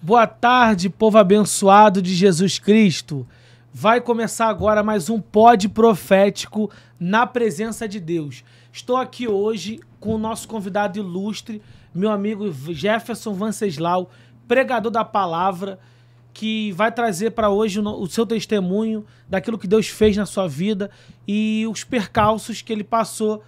Boa tarde, povo abençoado de Jesus Cristo. Vai começar agora mais um pod profético na presença de Deus. Estou aqui hoje com o nosso convidado ilustre, meu amigo Jefferson Venceslau, pregador da palavra, que vai trazer para hoje o seu testemunho daquilo que Deus fez na sua vida e os percalços que ele passou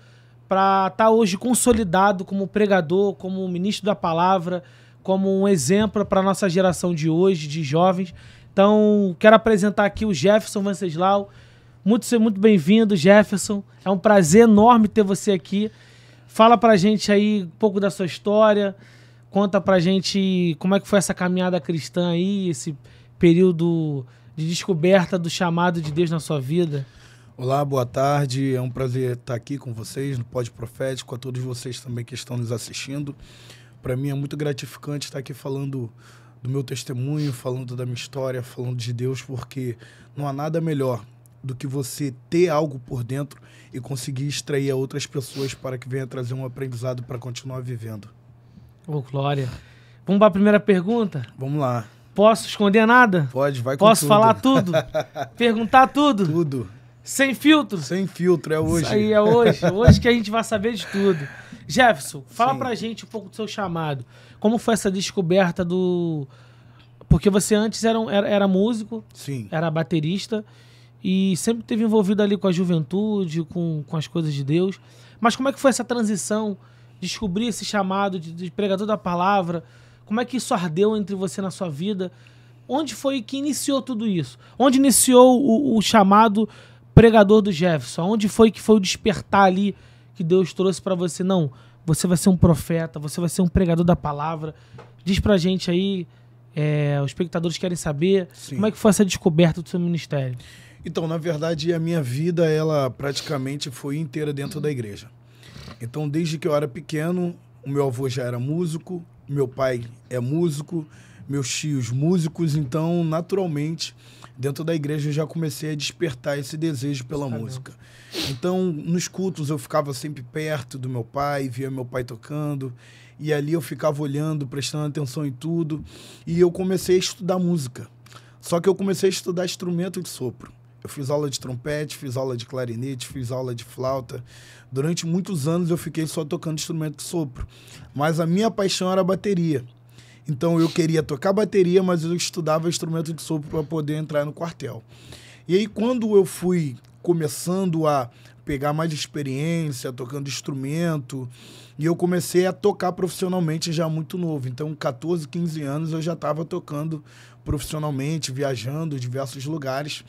para estar hoje consolidado como pregador, como ministro da palavra, como um exemplo para a nossa geração de hoje, de jovens. Então, quero apresentar aqui o Jefferson Venceslau. Seja muito bem-vindo, Jefferson. É um prazer enorme ter você aqui. Fala pra gente aí um pouco da sua história. Conta pra gente como é que foi essa caminhada cristã aí, esse período de descoberta do chamado de Deus na sua vida. Olá, boa tarde. É um prazer estar aqui com vocês no Pod Profético, a todos vocês também que estão nos assistindo. Para mim é muito gratificante estar aqui falando do meu testemunho, falando da minha história, falando de Deus, porque não há nada melhor do que você ter algo por dentro e conseguir extrair a outras pessoas para que venha trazer um aprendizado para continuar vivendo. Ô, glória. Vamos para a primeira pergunta? Vamos lá. Posso esconder nada? Pode, vai com Posso tudo. falar tudo? Perguntar tudo? Tudo. Sem filtro? Sem filtro, é hoje. Isso aí é hoje. Hoje que a gente vai saber de tudo. Jefferson, fala pra gente um pouco do seu chamado. Como foi essa descoberta do... Porque você antes era músico, Sim. Era baterista e sempre esteve envolvido ali com a juventude, com as coisas de Deus. Mas como é que foi essa transição? Descobrir esse chamado de pregador da palavra? Como é que isso ardeu entre você na sua vida? Onde foi que iniciou tudo isso? Onde iniciou o chamado pregador do Jefferson? Onde foi que foi o despertar ali que Deus trouxe pra você? Não, você vai ser um profeta, você vai ser um pregador da palavra. Diz pra gente aí, os espectadores querem saber. Sim. Como é que foi essa descoberta do seu ministério? Então, na verdade, a minha vida, ela praticamente foi inteira dentro da igreja. Então, desde que eu era pequeno, o meu avô já era músico, meu pai é músico, meus tios músicos, então, naturalmente, dentro da igreja eu já comecei a despertar esse desejo pela música. Então, nos cultos eu ficava sempre perto do meu pai, via meu pai tocando, e ali eu ficava olhando, prestando atenção em tudo, e eu comecei a estudar música. Só que eu comecei a estudar instrumento de sopro. Eu fiz aula de trompete, fiz aula de clarinete, fiz aula de flauta. Durante muitos anos eu fiquei só tocando instrumento de sopro. Mas a minha paixão era a bateria. Então eu queria tocar bateria, mas eu estudava instrumento de sopro para poder entrar no quartel. E aí quando eu fui começando a pegar mais experiência, tocando instrumento, e eu comecei a tocar profissionalmente já muito novo. Então, 14, 15 anos eu já estava tocando profissionalmente, viajando em diversos lugares.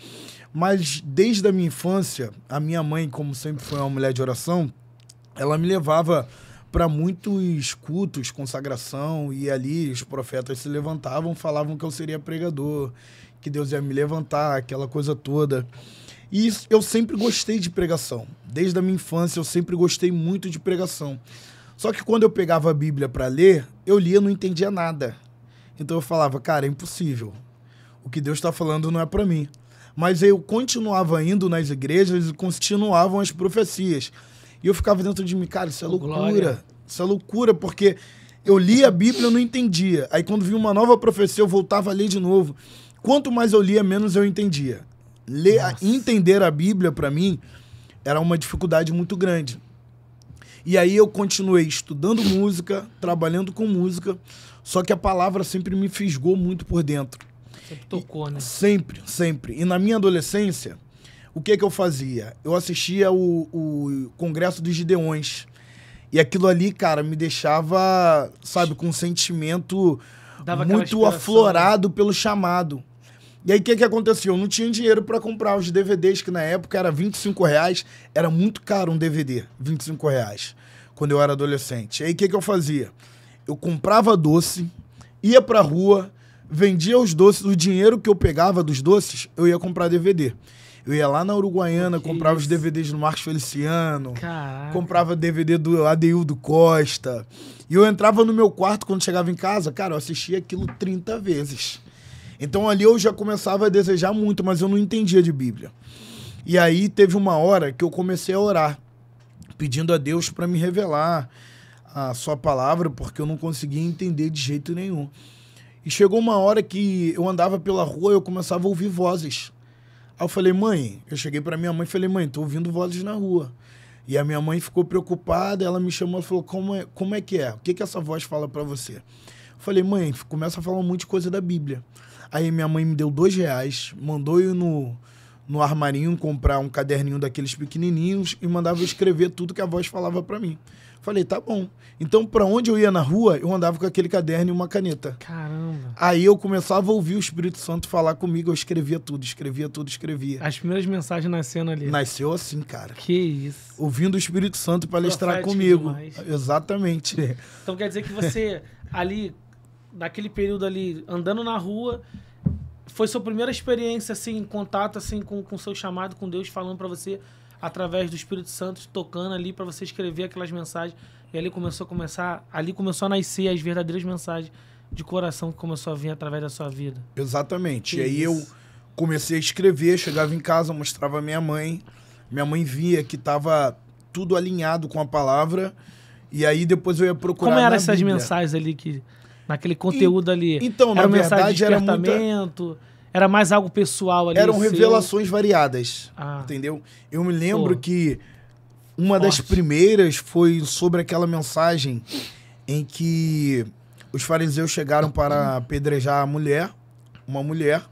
Mas desde a minha infância, a minha mãe, como sempre foi uma mulher de oração, ela me levava para muitos cultos, consagração, e ali os profetas se levantavam, falavam que eu seria pregador, que Deus ia me levantar, aquela coisa toda. E eu sempre gostei de pregação. Desde a minha infância eu sempre gostei muito de pregação. Só que quando eu pegava a Bíblia para ler, eu lia e não entendia nada. Então eu falava, cara, é impossível. O que Deus está falando não é para mim. Mas eu continuava indo nas igrejas e continuavam as profecias. E eu ficava dentro de mim, cara, isso é loucura. Glória. Isso é loucura, porque eu lia a Bíblia e não entendia. Aí quando vinha uma nova profecia, eu voltava a ler de novo. Quanto mais eu lia, menos eu entendia. Entender a Bíblia, para mim, era uma dificuldade muito grande. E aí eu continuei estudando música, trabalhando com música, só que a palavra sempre me fisgou muito por dentro. Sempre tocou, né? Sempre, sempre. E na minha adolescência, o que eu fazia? Eu assistia o Congresso dos Gideões. E aquilo ali, cara, me deixava, sabe, com um sentimento muito aflorado pelo chamado. E aí, o que aconteceu? Eu não tinha dinheiro para comprar os DVDs, que na época era R$25. Era muito caro um DVD, R$25, quando eu era adolescente. E aí, o que eu fazia? Eu comprava doce, ia pra rua, vendia os doces, o dinheiro que eu pegava dos doces, eu ia comprar DVD. Eu ia lá na Uruguaiana, comprava os DVDs do Marcos Feliciano, Caraca. Comprava DVD do Adeildo Costa. E eu entrava no meu quarto, quando chegava em casa, cara, eu assistia aquilo 30 vezes. Então ali eu já começava a desejar muito, mas eu não entendia de Bíblia. E aí teve uma hora que eu comecei a orar, pedindo a Deus para me revelar a sua palavra, porque eu não conseguia entender de jeito nenhum. E chegou uma hora que eu andava pela rua e eu começava a ouvir vozes. Aí eu falei, mãe, eu cheguei pra minha mãe e falei, mãe, tô ouvindo vozes na rua. E a minha mãe ficou preocupada, ela me chamou e falou, como é que é? O que essa voz fala pra você? Eu falei, mãe, começa a falar um monte de coisa da Bíblia. Aí minha mãe me deu R$2, mandou eu no armarinho comprar um caderninho daqueles pequenininhos e mandava eu escrever tudo que a voz falava pra mim. Falei, tá bom. Então, pra onde eu ia na rua, eu andava com aquele caderno e uma caneta. Caramba. Aí eu começava a ouvir o Espírito Santo falar comigo, eu escrevia tudo. As primeiras mensagens nascendo ali. Nasceu assim, cara. Que isso. Ouvindo o Espírito Santo palestrar Profético comigo. demais. Exatamente. Então quer dizer que você, ali, naquele período ali, andando na rua, foi sua primeira experiência, assim, em contato, assim, com o seu chamado, com Deus falando pra você, através do Espírito Santo, tocando ali pra você escrever aquelas mensagens. E ali começou a nascer as verdadeiras mensagens de coração que começou a vir através da sua vida. Exatamente. Que E aí isso. eu comecei a escrever, chegava em casa, mostrava a minha mãe via que tava tudo alinhado com a palavra, e aí depois eu ia procurar Como eram na essas Bíblia. mensagens ali, naquele conteúdo ali? Então, era na mensagem de verdade, era despertamento? Era mais algo pessoal ali? Eram seu? revelações variadas, Ah. entendeu? Eu me lembro Pô. que uma das Forte. primeiras foi sobre aquela mensagem em que os fariseus chegaram para apedrejar uma mulher,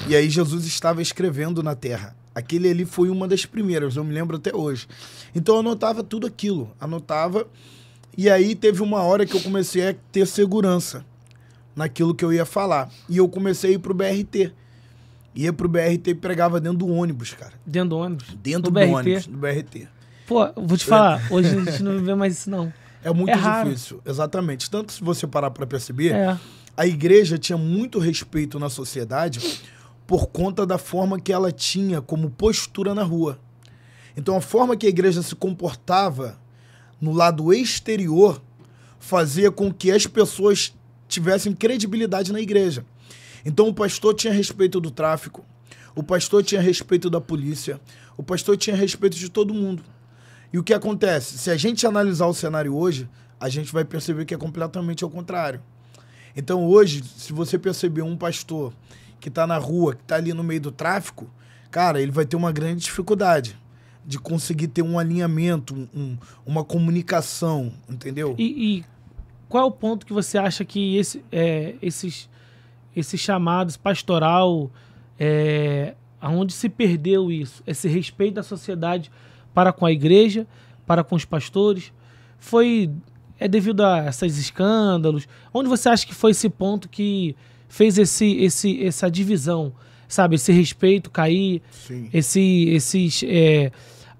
e aí Jesus estava escrevendo na terra. Aquele ali foi uma das primeiras, eu me lembro até hoje. Então eu anotava tudo aquilo, e aí teve uma hora que eu comecei a ter segurança naquilo que eu ia falar. E eu comecei a ir pro BRT. Ia pro BRT e pregava dentro do ônibus, cara. Dentro do ônibus? Dentro No do BRT? ônibus, do BRT. Pô, vou te falar, hoje a gente não vê mais isso, não. É muito raro. difícil, exatamente. Tanto se você parar para perceber, É. a igreja tinha muito respeito na sociedade por conta da forma que ela tinha como postura na rua. Então a forma que a igreja se comportava no lado exterior fazia com que as pessoas tivessem credibilidade na igreja. Então o pastor tinha respeito do tráfico, o pastor tinha respeito da polícia, o pastor tinha respeito de todo mundo. E o que acontece? Se a gente analisar o cenário hoje, a gente vai perceber que é completamente ao contrário. Então hoje, se você perceber um pastor que está na rua, que está ali no meio do tráfico, cara, ele vai ter uma grande dificuldade de conseguir ter um alinhamento, uma comunicação, entendeu? E qual é o ponto que você acha que esses chamados pastoral, aonde se perdeu isso, esse respeito da sociedade para com a igreja, para com os pastores, é devido a esses escândalos? Onde você acha que foi esse ponto que fez essa divisão, sabe? Esse respeito cair, Sim.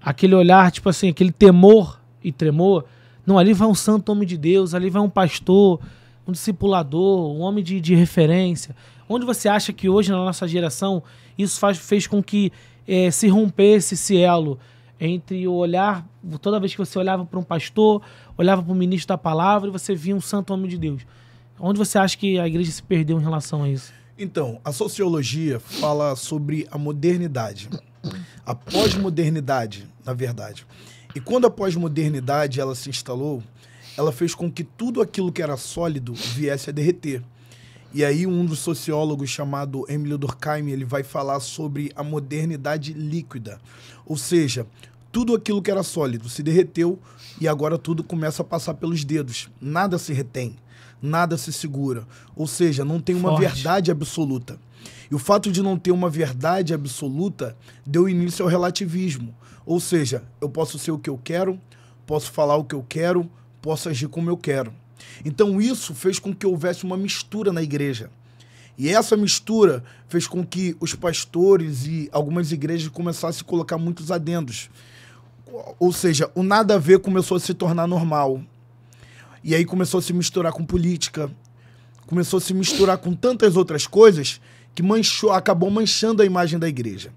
aquele olhar, tipo assim, aquele temor e tremor. Não, ali vai um santo homem de Deus, ali vai um pastor, um discipulador, um homem de referência. Onde você acha que hoje, na nossa geração, isso fez com que se rompesse esse elo entre o olhar, toda vez que você olhava para um pastor, olhava para um ministro da palavra e você via um santo homem de Deus? Onde você acha que a igreja se perdeu em relação a isso? Então, a sociologia fala sobre a modernidade, a pós-modernidade, na verdade. E quando a pós-modernidade ela se instalou, ela fez com que tudo aquilo que era sólido viesse a derreter. E aí um dos sociólogos chamado Emile Durkheim, ele vai falar sobre a modernidade líquida. Ou seja, tudo aquilo que era sólido se derreteu e agora tudo começa a passar pelos dedos. Nada se retém, nada se segura. Ou seja, não tem uma verdade absoluta. E o fato de não ter uma verdade absoluta deu início ao relativismo. Ou seja, eu posso ser o que eu quero, posso falar o que eu quero, posso agir como eu quero. Então isso fez com que houvesse uma mistura na igreja. E essa mistura fez com que os pastores e algumas igrejas começassem a colocar muitos adendos. Ou seja, o nada a ver começou a se tornar normal. E aí começou a se misturar com política, começou a se misturar com tantas outras coisas que acabou manchando a imagem da igreja.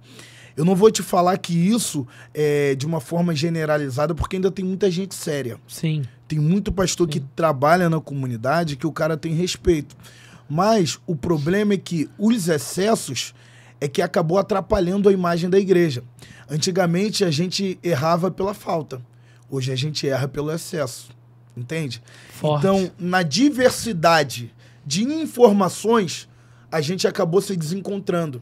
Eu não vou te falar que isso é de uma forma generalizada, porque ainda tem muita gente séria. Sim. Tem muito pastor que trabalha na comunidade que o cara tem respeito. Mas o problema é que os excessos é que acabou atrapalhando a imagem da igreja. Antigamente a gente errava pela falta. Hoje a gente erra pelo excesso. Entende? Forte. Então, na diversidade de informações, a gente acabou se desencontrando.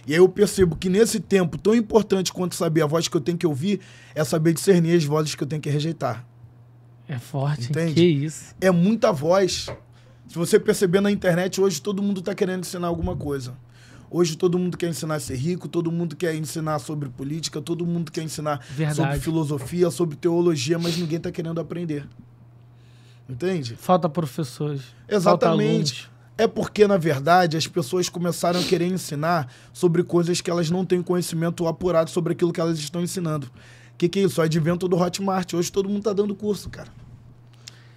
E aí eu percebo que nesse tempo, tão importante quanto saber a voz que eu tenho que ouvir, é saber discernir as vozes que eu tenho que rejeitar. É forte, Entende? Que isso. É muita voz. Se você perceber na internet, hoje todo mundo está querendo ensinar alguma coisa. Hoje todo mundo quer ensinar a ser rico, todo mundo quer ensinar sobre política, todo mundo quer ensinar sobre filosofia, sobre teologia, mas ninguém está querendo aprender. Entende? Falta professores. Exatamente. Falta é porque, na verdade, as pessoas começaram a querer ensinar sobre coisas que elas não têm conhecimento apurado sobre aquilo que elas estão ensinando. O que é isso? O advento do Hotmart. Hoje todo mundo está dando curso, cara.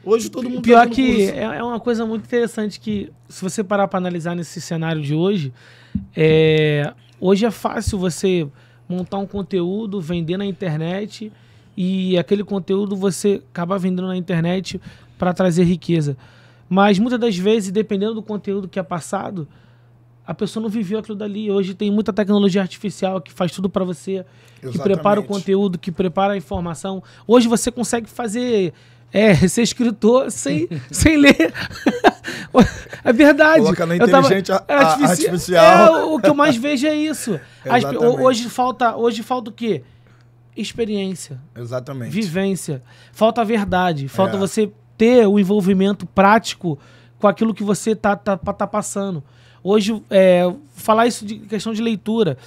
Hoje todo mundo Pior que é uma coisa muito interessante que, se você parar para analisar nesse cenário de hoje, hoje é fácil você montar um conteúdo, vender na internet e aquele conteúdo você acabar vendendo na internet para trazer riqueza. Mas muitas das vezes, dependendo do conteúdo que é passado, a pessoa não viveu aquilo dali. Hoje tem muita tecnologia artificial que faz tudo para você, que prepara o conteúdo, que prepara a informação. Hoje você consegue fazer... ser escritor sem ler. É verdade. Coloca na inteligência artificial. O que eu mais vejo é isso. Hoje falta o quê? Experiência. Exatamente. Vivência. Falta verdade. Falta você ter o envolvimento prático com aquilo que você tá passando. Hoje, falar isso de questão de leitura.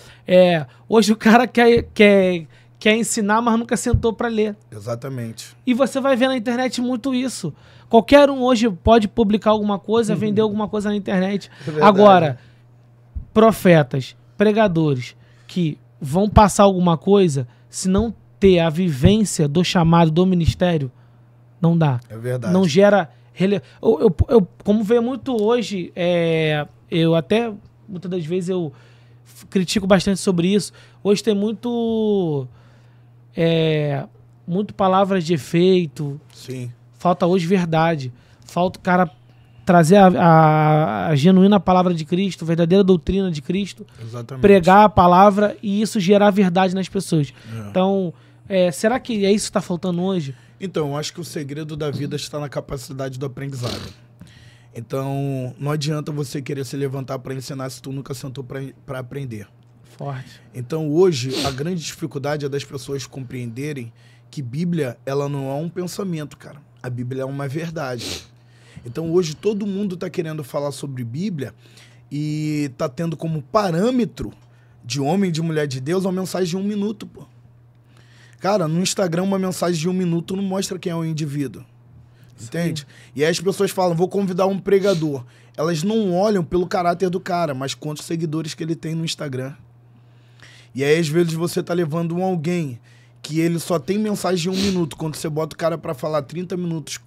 Hoje o cara quer ensinar, mas nunca sentou para ler. Exatamente. E você vai ver na internet muito isso. Qualquer um hoje pode publicar alguma coisa, vender alguma coisa na internet. Agora, profetas, pregadores que vão passar alguma coisa, se não ter a vivência do chamado do ministério, não dá. É verdade. Não gera... como vê muito hoje, eu até, muitas das vezes, eu critico bastante sobre isso. Hoje tem muito palavras de efeito. Sim. Falta hoje verdade. Falta o cara trazer a genuína palavra de Cristo, a verdadeira doutrina de Cristo. Exatamente. Pregar a palavra e isso gerar verdade nas pessoas. Então, será que é isso que está faltando hoje? Então, eu acho que o segredo da vida está na capacidade do aprendizado. Então, não adianta você querer se levantar para ensinar se tu nunca sentou para aprender. Forte. Então, hoje, a grande dificuldade é das pessoas compreenderem que Bíblia, ela não é um pensamento, cara. A Bíblia é uma verdade. Então, hoje, todo mundo está querendo falar sobre Bíblia e está tendo como parâmetro de homem e de mulher de Deus uma mensagem de 1 minuto, pô. Cara, no Instagram, uma mensagem de 1 minuto não mostra quem é o indivíduo. Entende? Sim. E aí as pessoas falam, vou convidar um pregador. Elas não olham pelo caráter do cara, mas quantos seguidores que ele tem no Instagram. E aí, às vezes, você tá levando alguém que ele só tem mensagem de 1 minuto. Quando você bota o cara pra falar 30 minutos,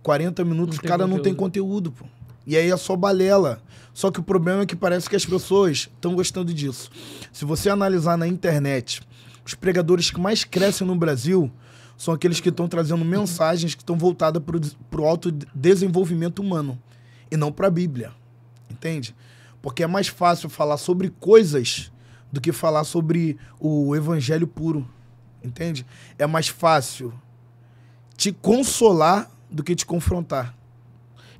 40 minutos, o cara não tem conteúdo, pô. E aí é só balela. Só que o problema é que parece que as pessoas estão gostando disso. Se você analisar na internet, os pregadores que mais crescem no Brasil são aqueles que estão trazendo mensagens que estão voltadas para o autodesenvolvimento humano e não para a Bíblia, entende? Porque é mais fácil falar sobre coisas do que falar sobre o evangelho puro, entende? É mais fácil te consolar do que te confrontar.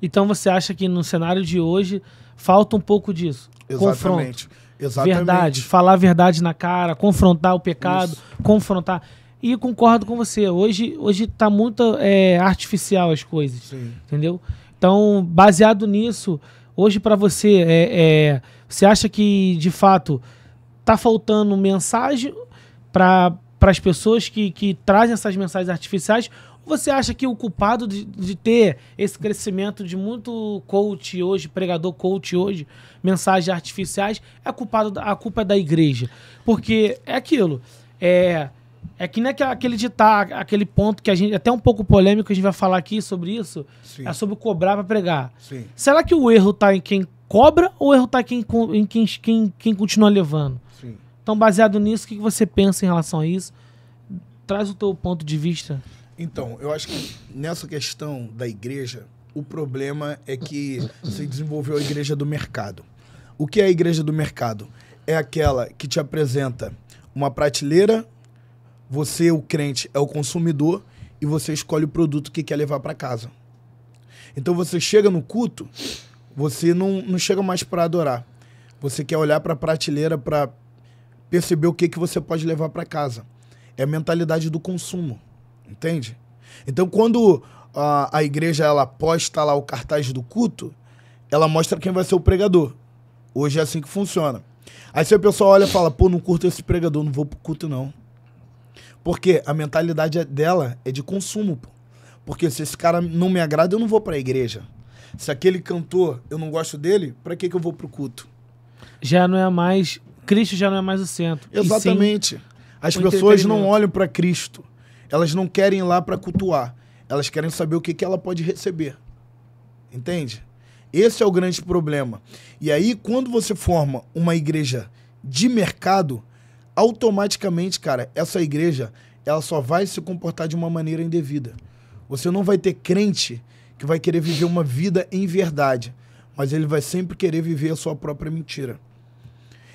Então você acha que no cenário de hoje falta um pouco disso? Exatamente. Confronto. Exatamente. Verdade, falar a verdade na cara, confrontar o pecado, confrontar. E concordo com você, hoje tá muito artificial as coisas. Sim. Entendeu? Então, baseado nisso, hoje para você, você acha que, de fato, tá faltando mensagem para as pessoas que trazem essas mensagens artificiais? Ou você acha que o culpado de ter esse crescimento de muito coach hoje, pregador coach hoje, mensagens artificiais, a culpa é da igreja? Porque é aquilo, que nem aquele ditado, aquele ponto que a gente, até um pouco polêmico, a gente vai falar aqui sobre isso. Sim. É sobre cobrar para pregar. Sim. Será que o erro tá em quem cobra ou o erro tá em quem continua levando? Sim. Então, baseado nisso, o que você pensa em relação a isso? Traz o teu ponto de vista. Então, eu acho que nessa questão da igreja, o problema é que se desenvolveu a igreja do mercado. O que é a igreja do mercado? É aquela que te apresenta uma prateleira, você, o crente, é o consumidor e você escolhe o produto que quer levar para casa. Então você chega no culto, você não chega mais para adorar. Você quer olhar para a prateleira para perceber o que você pode levar para casa. É a mentalidade do consumo, entende? Então, quando a igreja ela posta lá o cartaz do culto, ela mostra quem vai ser o pregador. Hoje é assim que funciona. Aí se a pessoa olha e fala, pô, não curto esse pregador, não vou pro culto não. Porque a mentalidade dela é de consumo, pô. Porque se esse cara não me agrada, eu não vou pra igreja. Se aquele cantor, eu não gosto dele, pra que eu vou pro culto? Já não é mais... Cristo já não é mais o centro. Exatamente. As pessoas não olham pra Cristo. Elas não querem ir lá pra cultuar. Elas querem saber o que ela pode receber. Entende? Esse é o grande problema. E aí, quando você forma uma igreja de mercado, automaticamente, cara, essa igreja, ela só vai se comportar de uma maneira indevida. Você não vai ter crente que vai querer viver uma vida em verdade, mas ele vai sempre querer viver a sua própria mentira.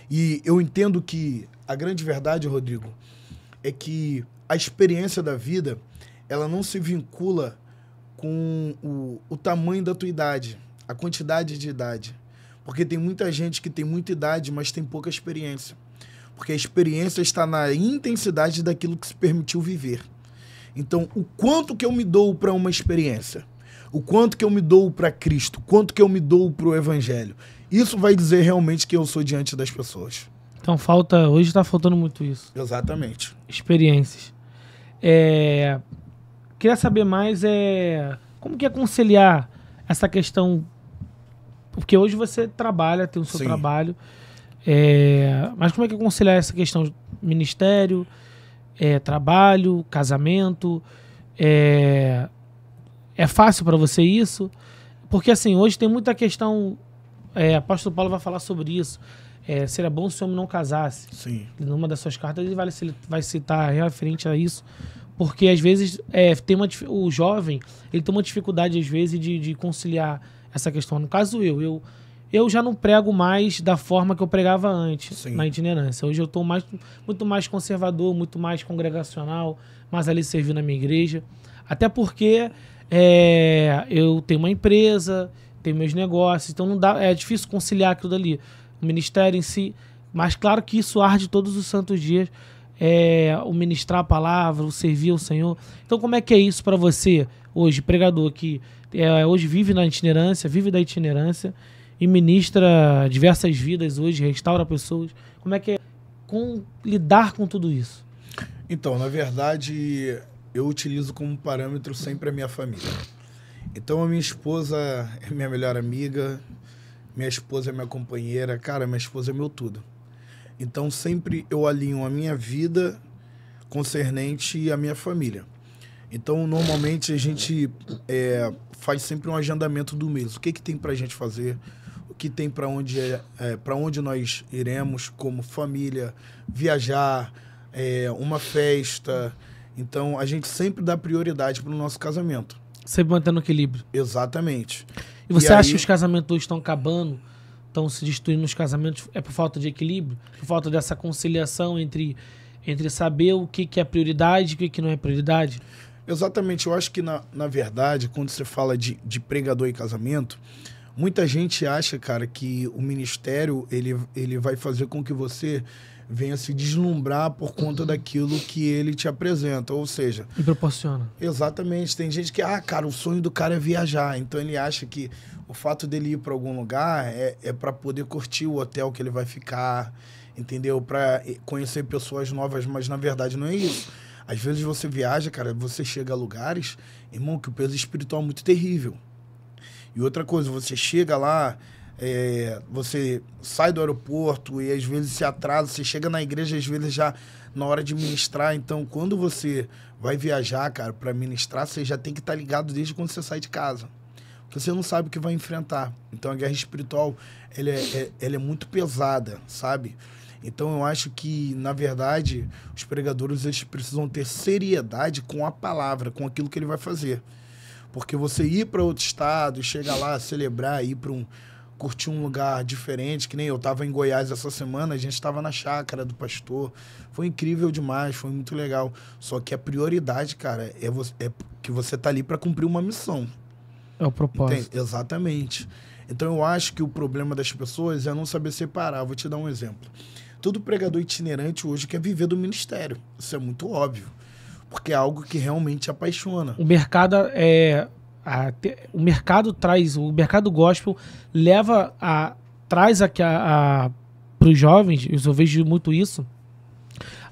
E eu entendo que a grande verdade, Rodrigo, é que a experiência da vida, ela não se vincula com o tamanho da tua idade, a quantidade de idade. Porque tem muita gente que tem muita idade, mas tem pouca experiência. Porque a experiência está na intensidade daquilo que se permitiu viver. Então, o quanto que eu me dou para uma experiência, o quanto que eu me dou para Cristo, o quanto que eu me dou para o Evangelho, isso vai dizer realmente quem eu sou diante das pessoas. Então, hoje está faltando muito isso. Exatamente. Experiências. Queria saber mais como que é conciliar essa questão, porque hoje você trabalha, tem o seu trabalho, mas como é que é conciliar essa questão de ministério, trabalho, casamento? É fácil para você isso? Porque assim, hoje tem muita questão, apóstolo Paulo vai falar sobre isso, seria bom se o homem não casasse. Sim. Numa das suas cartas ele vai citar referente a isso, porque às vezes o jovem ele tem uma dificuldade às vezes de conciliar essa questão. No caso eu já não prego mais da forma que eu pregava antes. Sim. Na itinerância. Hoje eu estou muito mais conservador, muito mais congregacional, mais ali servindo na minha igreja. Até porque eu tenho uma empresa, tenho meus negócios, então não dá, é difícil conciliar aquilo dali. O ministério em si, mas claro que isso arde todos os santos dias, o ministrar a palavra, o servir ao Senhor. Então como é que é isso para você hoje, pregador, que hoje vive na itinerância, vive da itinerância e ministra diversas vidas hoje, restaura pessoas? Como é que é lidar com tudo isso? Então, na verdade, eu utilizo como parâmetro sempre a minha família. Então a minha esposa é minha melhor amiga, minha esposa é minha companheira, cara, minha esposa é meu tudo. Então sempre eu alinho a minha vida concernente à minha família. Então normalmente a gente faz sempre um agendamento do mês. O que tem pra gente fazer, o que tem para onde nós iremos como família, viajar, uma festa. Então a gente sempre dá prioridade para o nosso casamento. Sempre mantendo equilíbrio. Exatamente. E você acha que os casamentos hoje estão acabando, estão se destruindo os casamentos, por falta de equilíbrio? Por falta dessa conciliação entre saber o que é prioridade e o que não é prioridade? Exatamente. Eu acho que, na verdade, quando você fala de pregador e casamento, muita gente acha, cara, que o ministério ele vai fazer com que você venha se deslumbrar por conta daquilo que ele te apresenta, ou seja... E proporciona. Exatamente. Tem gente que, cara, o sonho do cara é viajar, então ele acha que o fato dele ir para algum lugar é para poder curtir o hotel que ele vai ficar, entendeu? Para conhecer pessoas novas, mas na verdade não é isso. Às vezes você viaja, cara, você chega a lugares, irmão, que o peso espiritual é muito terrível. E outra coisa, você chega lá... você sai do aeroporto e às vezes se atrasa, você chega na igreja às vezes já na hora de ministrar. Então quando você vai viajar, cara, para ministrar, você já tem que estar ligado desde quando você sai de casa, porque você não sabe o que vai enfrentar. Então a guerra espiritual ela é muito pesada, sabe? Então eu acho que, na verdade, os pregadores eles precisam ter seriedade com a palavra, com aquilo que ele vai fazer. Porque você ir para outro estado, chegar lá, celebrar, ir para curtir um lugar diferente, que nem eu estava em Goiás essa semana, a gente estava na chácara do pastor, foi incrível demais, foi muito legal. Só que a prioridade, cara, é que você tá ali para cumprir uma missão. É o propósito. Entende? Exatamente. Então eu acho que o problema das pessoas é não saber separar. Vou te dar um exemplo. Todo pregador itinerante hoje quer viver do ministério. Isso é muito óbvio. Porque é algo que realmente apaixona. O mercado o mercado gospel traz para os jovens, eu vejo muito isso,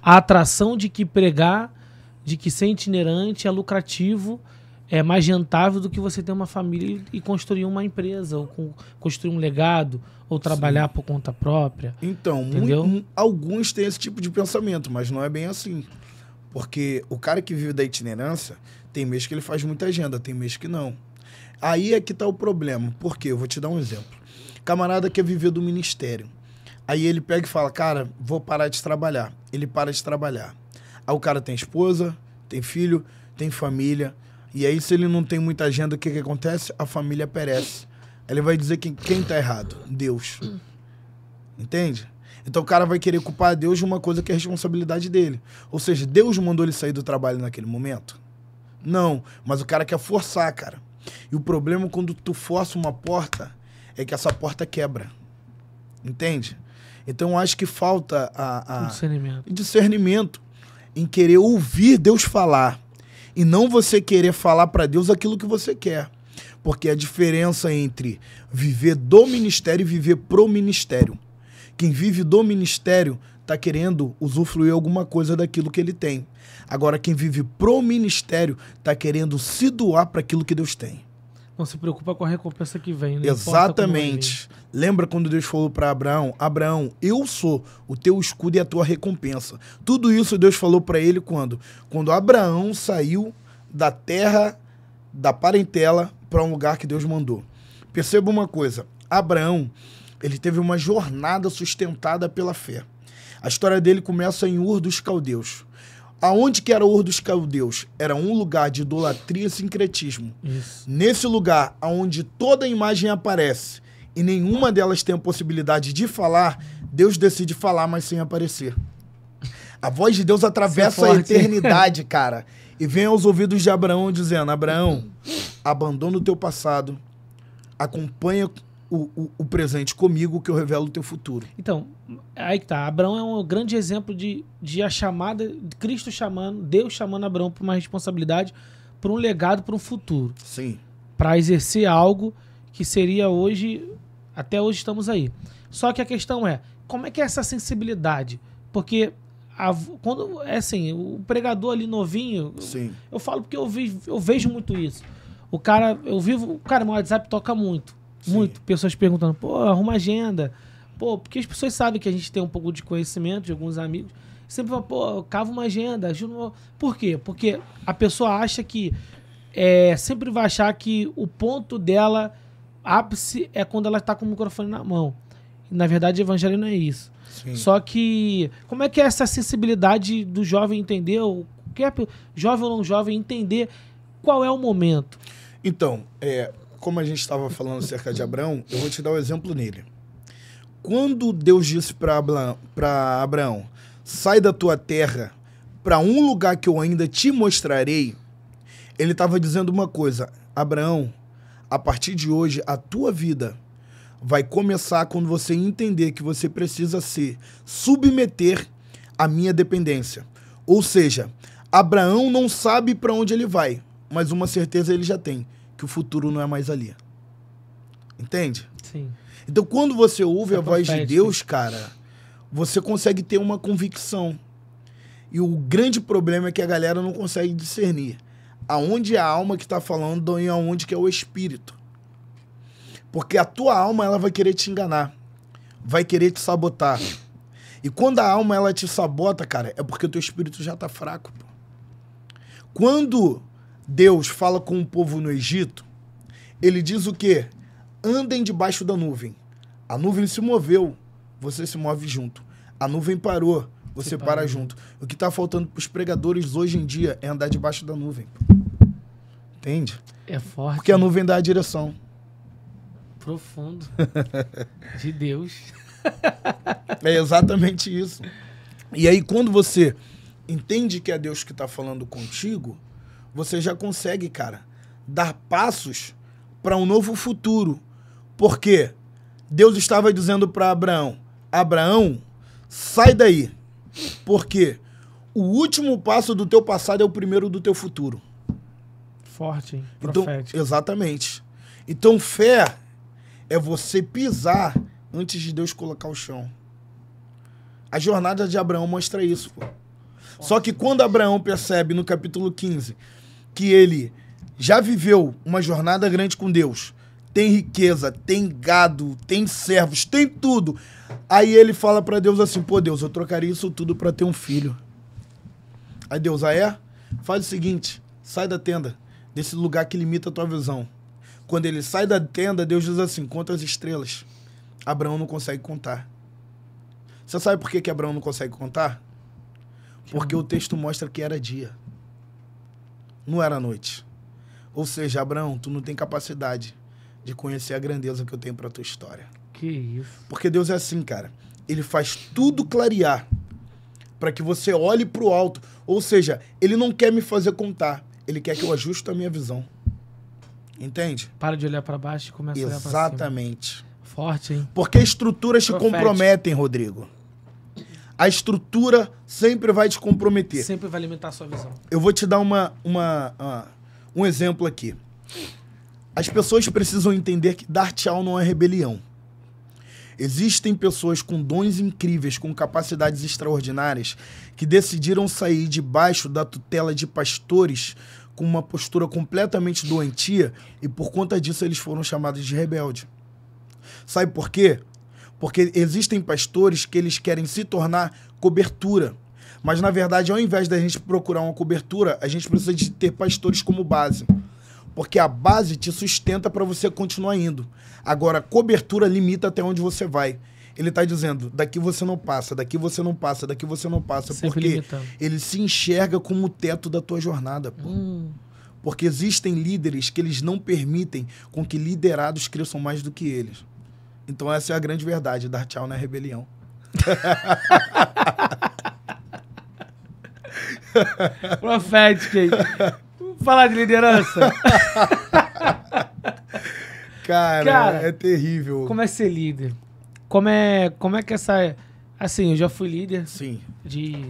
a atração de que pregar, de que ser itinerante é lucrativo, é mais rentável do que você ter uma família e construir uma empresa, ou construir um legado, ou trabalhar por conta própria. Então, alguns têm esse tipo de pensamento, mas não é bem assim. Porque o cara que vive da itinerância, tem mês que ele faz muita agenda, tem mês que não. Aí é que tá o problema. Por quê? Eu vou te dar um exemplo. Camarada quer viver do ministério. Aí ele pega e fala, cara, vou parar de trabalhar. Ele para de trabalhar. Aí o cara tem esposa, tem filho, tem família. E aí, se ele não tem muita agenda, o que acontece? A família perece. Ele vai dizer que quem tá errado? Deus. Entende? Então o cara vai querer culpar a Deus de uma coisa que é responsabilidade dele. Ou seja, Deus mandou ele sair do trabalho naquele momento? Não, mas o cara quer forçar, cara. E o problema quando tu força uma porta é que essa porta quebra. Entende? Então eu acho que falta discernimento em querer ouvir Deus falar e não você querer falar para Deus aquilo que você quer. Porque a diferença entre viver do ministério e viver pro ministério. Quem vive do ministério está querendo usufruir alguma coisa daquilo que ele tem. Agora, quem vive pro ministério está querendo se doar para aquilo que Deus tem. Não se preocupa com a recompensa que vem. Exatamente. Lembra quando Deus falou para Abraão? Abraão, eu sou o teu escudo e a tua recompensa. Tudo isso Deus falou para ele quando? Quando Abraão saiu da terra, da parentela, para um lugar que Deus mandou. Perceba uma coisa. Abraão, ele teve uma jornada sustentada pela fé. A história dele começa em Ur dos Caldeus. Aonde que era Ur dos Caldeus? Era um lugar de idolatria e sincretismo. Isso. Nesse lugar, onde toda imagem aparece e nenhuma delas tem a possibilidade de falar, Deus decide falar, mas sem aparecer. A voz de Deus atravessa a eternidade, cara. E vem aos ouvidos de Abraão dizendo, Abraão, abandona o teu passado, acompanha o presente comigo que eu revelo o teu futuro. Então, aí que tá. Abraão é um grande exemplo de a chamada, de Cristo chamando, Deus chamando Abraão para uma responsabilidade, para um legado, para um futuro. Sim. Para exercer algo que seria hoje, até hoje estamos aí. Só que a questão é, como é que é essa sensibilidade? Porque quando é assim, o pregador ali novinho, sim, eu falo porque eu vejo muito isso. O cara, meu WhatsApp toca muito. Sim. Muito. Pessoas perguntando, pô, arruma agenda. Pô, porque as pessoas sabem que a gente tem um pouco de conhecimento de alguns amigos. Sempre falam, pô, cava uma agenda, ajuda. Por quê? Porque a pessoa acha que sempre vai achar que o ponto dela, ápice, é quando ela está com o microfone na mão. E, na verdade, o evangelho não é isso. Sim. Só que, como é que é essa sensibilidade do jovem entender, ou qualquer jovem ou não jovem, entender qual é o momento? Então, como a gente estava falando acerca de Abraão, eu vou te dar o exemplo nele. Quando Deus disse para Abraão, sai da tua terra para um lugar que eu ainda te mostrarei, ele estava dizendo uma coisa, Abraão, a partir de hoje, a tua vida vai começar quando você entender que você precisa se submeter à minha dependência. Ou seja, Abraão não sabe para onde ele vai, mas uma certeza ele já tem, que o futuro não é mais ali. Entende? Sim. Então, quando você ouve a voz de Deus, cara, você consegue ter uma convicção. E o grande problema é que a galera não consegue discernir aonde é a alma que está falando e aonde que é o espírito. Porque a tua alma, ela vai querer te enganar. Vai querer te sabotar. E quando a alma, ela te sabota, cara, é porque o teu espírito já está fraco. Pô. Quando Deus fala com o povo no Egito, ele diz o quê? Andem debaixo da nuvem. A nuvem se moveu, você se move junto. A nuvem parou, você para junto. O que está faltando para os pregadores hoje em dia é andar debaixo da nuvem. Entende? É forte. Porque a nuvem dá a direção. Profundo. De Deus. É exatamente isso. E aí, quando você entende que é Deus que está falando contigo, você já consegue, cara, dar passos para um novo futuro. Por quê? Deus estava dizendo para Abraão, Abraão, sai daí. Por quê? O último passo do teu passado é o primeiro do teu futuro. Forte, hein? Então, Profético. exatamente. Então, fé é você pisar antes de Deus colocar o chão. A jornada de Abraão mostra isso, pô. Só que quando Abraão percebe no capítulo 15 que ele já viveu uma jornada grande com Deus, tem riqueza, tem gado, tem servos, tem tudo. Aí ele fala pra Deus assim, pô, Deus, eu trocaria isso tudo pra ter um filho. Aí Deus, faz o seguinte, sai da tenda, desse lugar que limita a tua visão. Quando ele sai da tenda, Deus diz assim, conta as estrelas. Abraão não consegue contar. Você sabe por que Abraão não consegue contar? Porque o texto mostra que era dia. Não era noite. Ou seja, Abraão, tu não tem capacidade de conhecer a grandeza que eu tenho pra tua história. Que isso. Porque Deus é assim, cara. Ele faz tudo clarear para que você olhe pro alto. Ou seja, ele não quer me fazer contar. Ele quer que eu ajuste a minha visão. Entende? Para de olhar pra baixo e começa a olhar pra cima. Exatamente. Forte, hein? Porque estruturas te Profético. comprometem, Rodrigo. A estrutura sempre vai te comprometer. Sempre vai alimentar a sua visão. Eu vou te dar um exemplo aqui. As pessoas precisam entender que dar tchau não é rebelião. Existem pessoas com dons incríveis, com capacidades extraordinárias, que decidiram sair debaixo da tutela de pastores com uma postura completamente doentia e por conta disso eles foram chamados de rebelde. Sabe por quê? Porque existem pastores que eles querem se tornar cobertura. Mas, na verdade, ao invés da gente procurar uma cobertura, a gente precisa de ter pastores como base. Porque a base te sustenta para você continuar indo. Agora, a cobertura limita até onde você vai. Ele está dizendo, daqui você não passa, daqui você não passa, daqui você não passa. Sempre porque limitando. ele se enxerga como o teto da tua jornada. Pô. Porque existem líderes que eles não permitem com que liderados cresçam mais do que eles. Então essa é a grande verdade, dar tchau na rebelião. Profético, hein? Vamos falar de liderança. Cara, é terrível. Como é ser líder? Como é que essa... Assim, eu já fui líder. Sim. De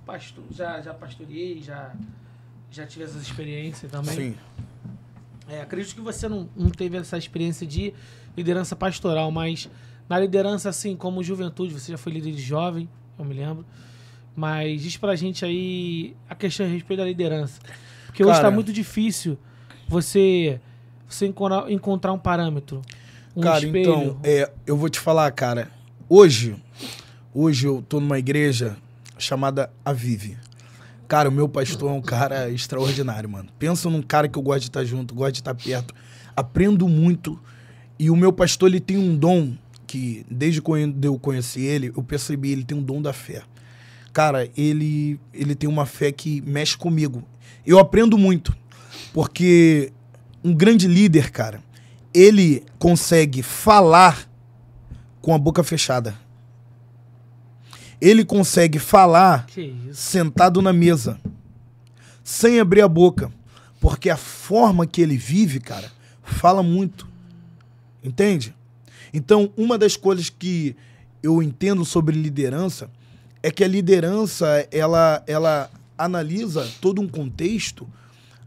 pastor, já pastoreei, já tive essas experiências também. Sim. Acredito que você não teve essa experiência de liderança pastoral, mas na liderança, assim, como juventude, você já foi líder de jovem, eu me lembro. Mas diz pra gente aí a questão a respeito da liderança. Porque hoje tá muito difícil você encontrar um parâmetro, um espelho. Então, eu vou te falar, cara. Hoje eu tô numa igreja chamada Avive. Cara, o meu pastor é um cara extraordinário, mano. Pensa num cara que eu gosto de estar junto, gosto de estar perto. Aprendo muito. E o meu pastor, ele tem um dom que, desde quando eu conheci ele, eu percebi, ele tem um dom da fé. Cara, ele tem uma fé que mexe comigo. Eu aprendo muito. Porque um grande líder, cara, ele consegue falar com a boca fechada. Ele consegue falar sentado na mesa, sem abrir a boca. Porque a forma que ele vive, cara, fala muito. Entende? Então, uma das coisas que eu entendo sobre liderança é que a liderança, ela analisa todo um contexto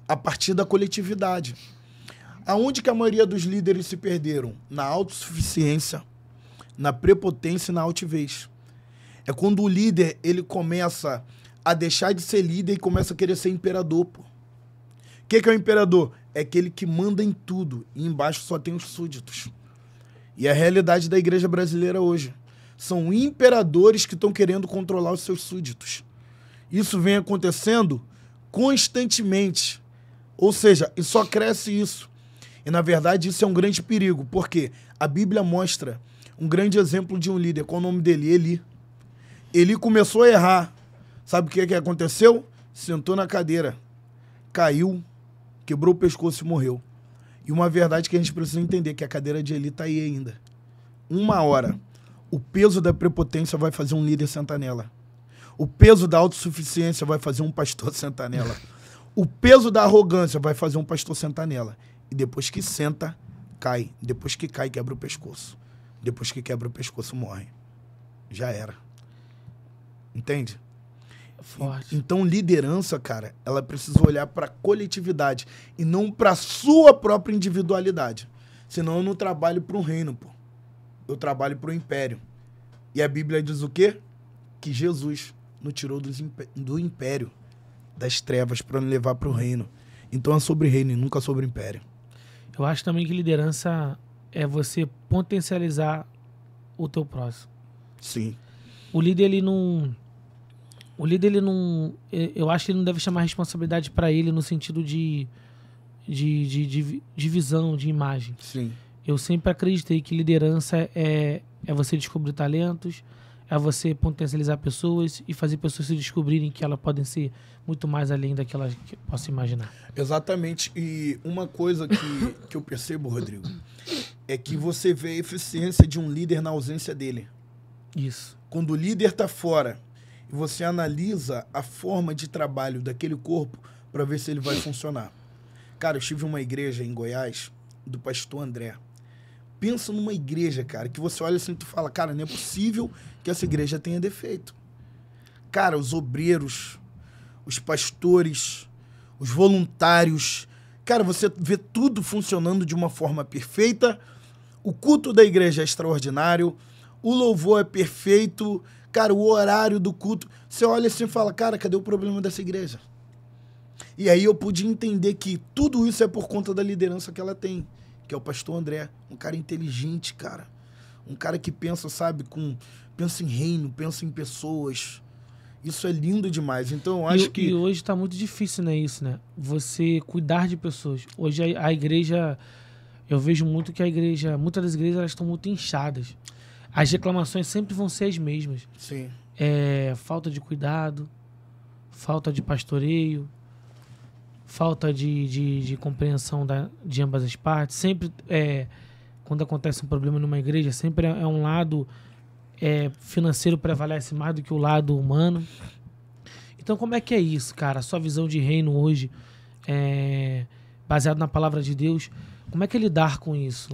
a partir da coletividade. Aonde que a maioria dos líderes se perderam? Na autossuficiência, na prepotência e na altivez. É quando o líder, ele começa a deixar de ser líder e começa a querer ser imperador, pô. O que é o imperador? É aquele que manda em tudo e embaixo só tem os súditos. E a realidade da igreja brasileira hoje. São imperadores que estão querendo controlar os seus súditos. Isso vem acontecendo constantemente. Ou seja, e só cresce isso. E, na verdade, isso é um grande perigo. Porque a Bíblia mostra um grande exemplo de um líder. Qual é o nome dele? Eli. Eli começou a errar. Sabe o que aconteceu? Sentou na cadeira, caiu, quebrou o pescoço e morreu. E uma verdade que a gente precisa entender, que a cadeira de Eli está aí ainda. Uma hora, o peso da prepotência vai fazer um líder sentar nela. O peso da autossuficiência vai fazer um pastor sentar nela. O peso da arrogância vai fazer um pastor sentar nela. E depois que senta, cai. Depois que cai, quebra o pescoço. Depois que quebra o pescoço, morre. Já era. Entende? Forte. Então, liderança, cara, ela precisa olhar para a coletividade e não para sua própria individualidade. Senão eu não trabalho para um reino, pô. Eu trabalho para o império. E a Bíblia diz o quê? Que Jesus nos tirou do império, das trevas, para nos levar para o reino. Então é sobre reino e nunca sobre império. Eu acho também que liderança é você potencializar o teu próximo. Sim. O líder, ele não... Eu acho que ele não deve chamar responsabilidade para ele no sentido de visão, de imagem. Sim. Eu sempre acreditei que liderança é você descobrir talentos, é você potencializar pessoas e fazer pessoas se descobrirem que elas podem ser muito mais além daquelas que posso imaginar. Exatamente. E uma coisa que eu percebo, Rodrigo, é que você vê a eficiência de um líder na ausência dele. Isso. Quando o líder está fora e você analisa a forma de trabalho daquele corpo para ver se ele vai funcionar. Cara, eu estive em uma igreja em Goiás do pastor André. Pensa numa igreja, cara, que você olha assim e tu fala, cara, não é possível que essa igreja tenha defeito. Cara, os obreiros, os pastores, os voluntários, cara, você vê tudo funcionando de uma forma perfeita, o culto da igreja é extraordinário, o louvor é perfeito, cara, o horário do culto, você olha assim e fala, cara, cadê o problema dessa igreja? E aí eu pude entender que tudo isso é por conta da liderança que ela tem, que é o pastor André, um cara inteligente, cara. Um cara que pensa, sabe, pensa em reino, pensa em pessoas. Isso é lindo demais. Então eu acho que... E hoje está muito difícil, né, isso, né? Você cuidar de pessoas. Hoje a igreja... Eu vejo muito que a igreja... Muitas das igrejas, elas estão muito inchadas. As reclamações sempre vão ser as mesmas. Sim. Falta de cuidado, falta de pastoreio, falta de compreensão de ambas as partes. Sempre, quando acontece um problema numa igreja, sempre é um lado financeiro prevalece mais do que o lado humano. Então, como é que é isso, cara? A sua visão de reino hoje, baseado na palavra de Deus, como é que é lidar com isso?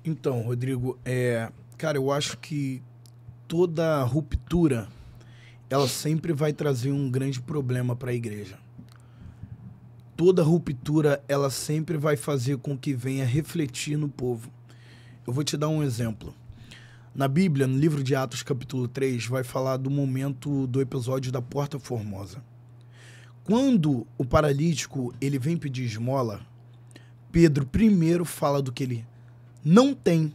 Então, Rodrigo, cara, eu acho que toda ruptura, ela sempre vai trazer um grande problema para a igreja. Toda ruptura, ela sempre vai fazer com que venha refletir no povo. Eu vou te dar um exemplo. Na Bíblia, no livro de Atos, capítulo 3, vai falar do momento do episódio da Porta Formosa. Quando o paralítico ele vem pedir esmola, Pedro primeiro fala do que ele não tem,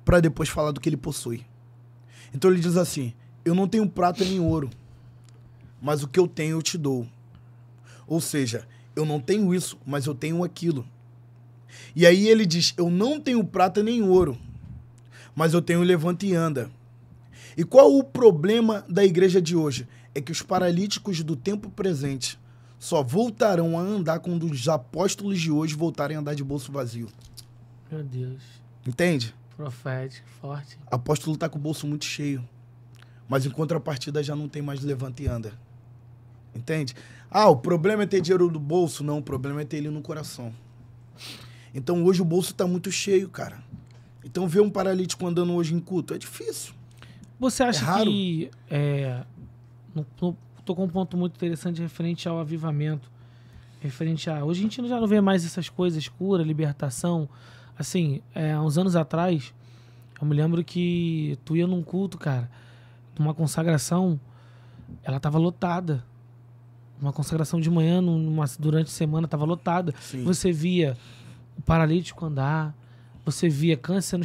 para depois falar do que ele possui. Então ele diz assim, eu não tenho prata nem ouro, mas o que eu tenho eu te dou. Ou seja, eu não tenho isso, mas eu tenho aquilo. E aí ele diz, eu não tenho prata nem ouro, mas eu tenho levanta e anda. E qual o problema da igreja de hoje? É que os paralíticos do tempo presente só voltarão a andar quando os apóstolos de hoje voltarem a andar de bolso vazio. Meu Deus. Entende? Profético, forte. O apóstolo está com o bolso muito cheio, mas em contrapartida já não tem mais levanta e anda. Entende? O problema é ter dinheiro no bolso? Não, o problema é ter ele no coração. Então hoje o bolso está muito cheio, cara. Então ver um paralítico andando hoje em culto é difícil. Você acha raro. que... Tocou um ponto muito interessante referente ao avivamento. Hoje a gente já não vê mais essas coisas, cura, libertação. Assim, há uns anos atrás, eu me lembro que tu ia num culto, cara, numa consagração, ela tava lotada. Uma consagração de manhã, durante a semana, tava lotada. Sim. Você via o paralítico andar, você via câncer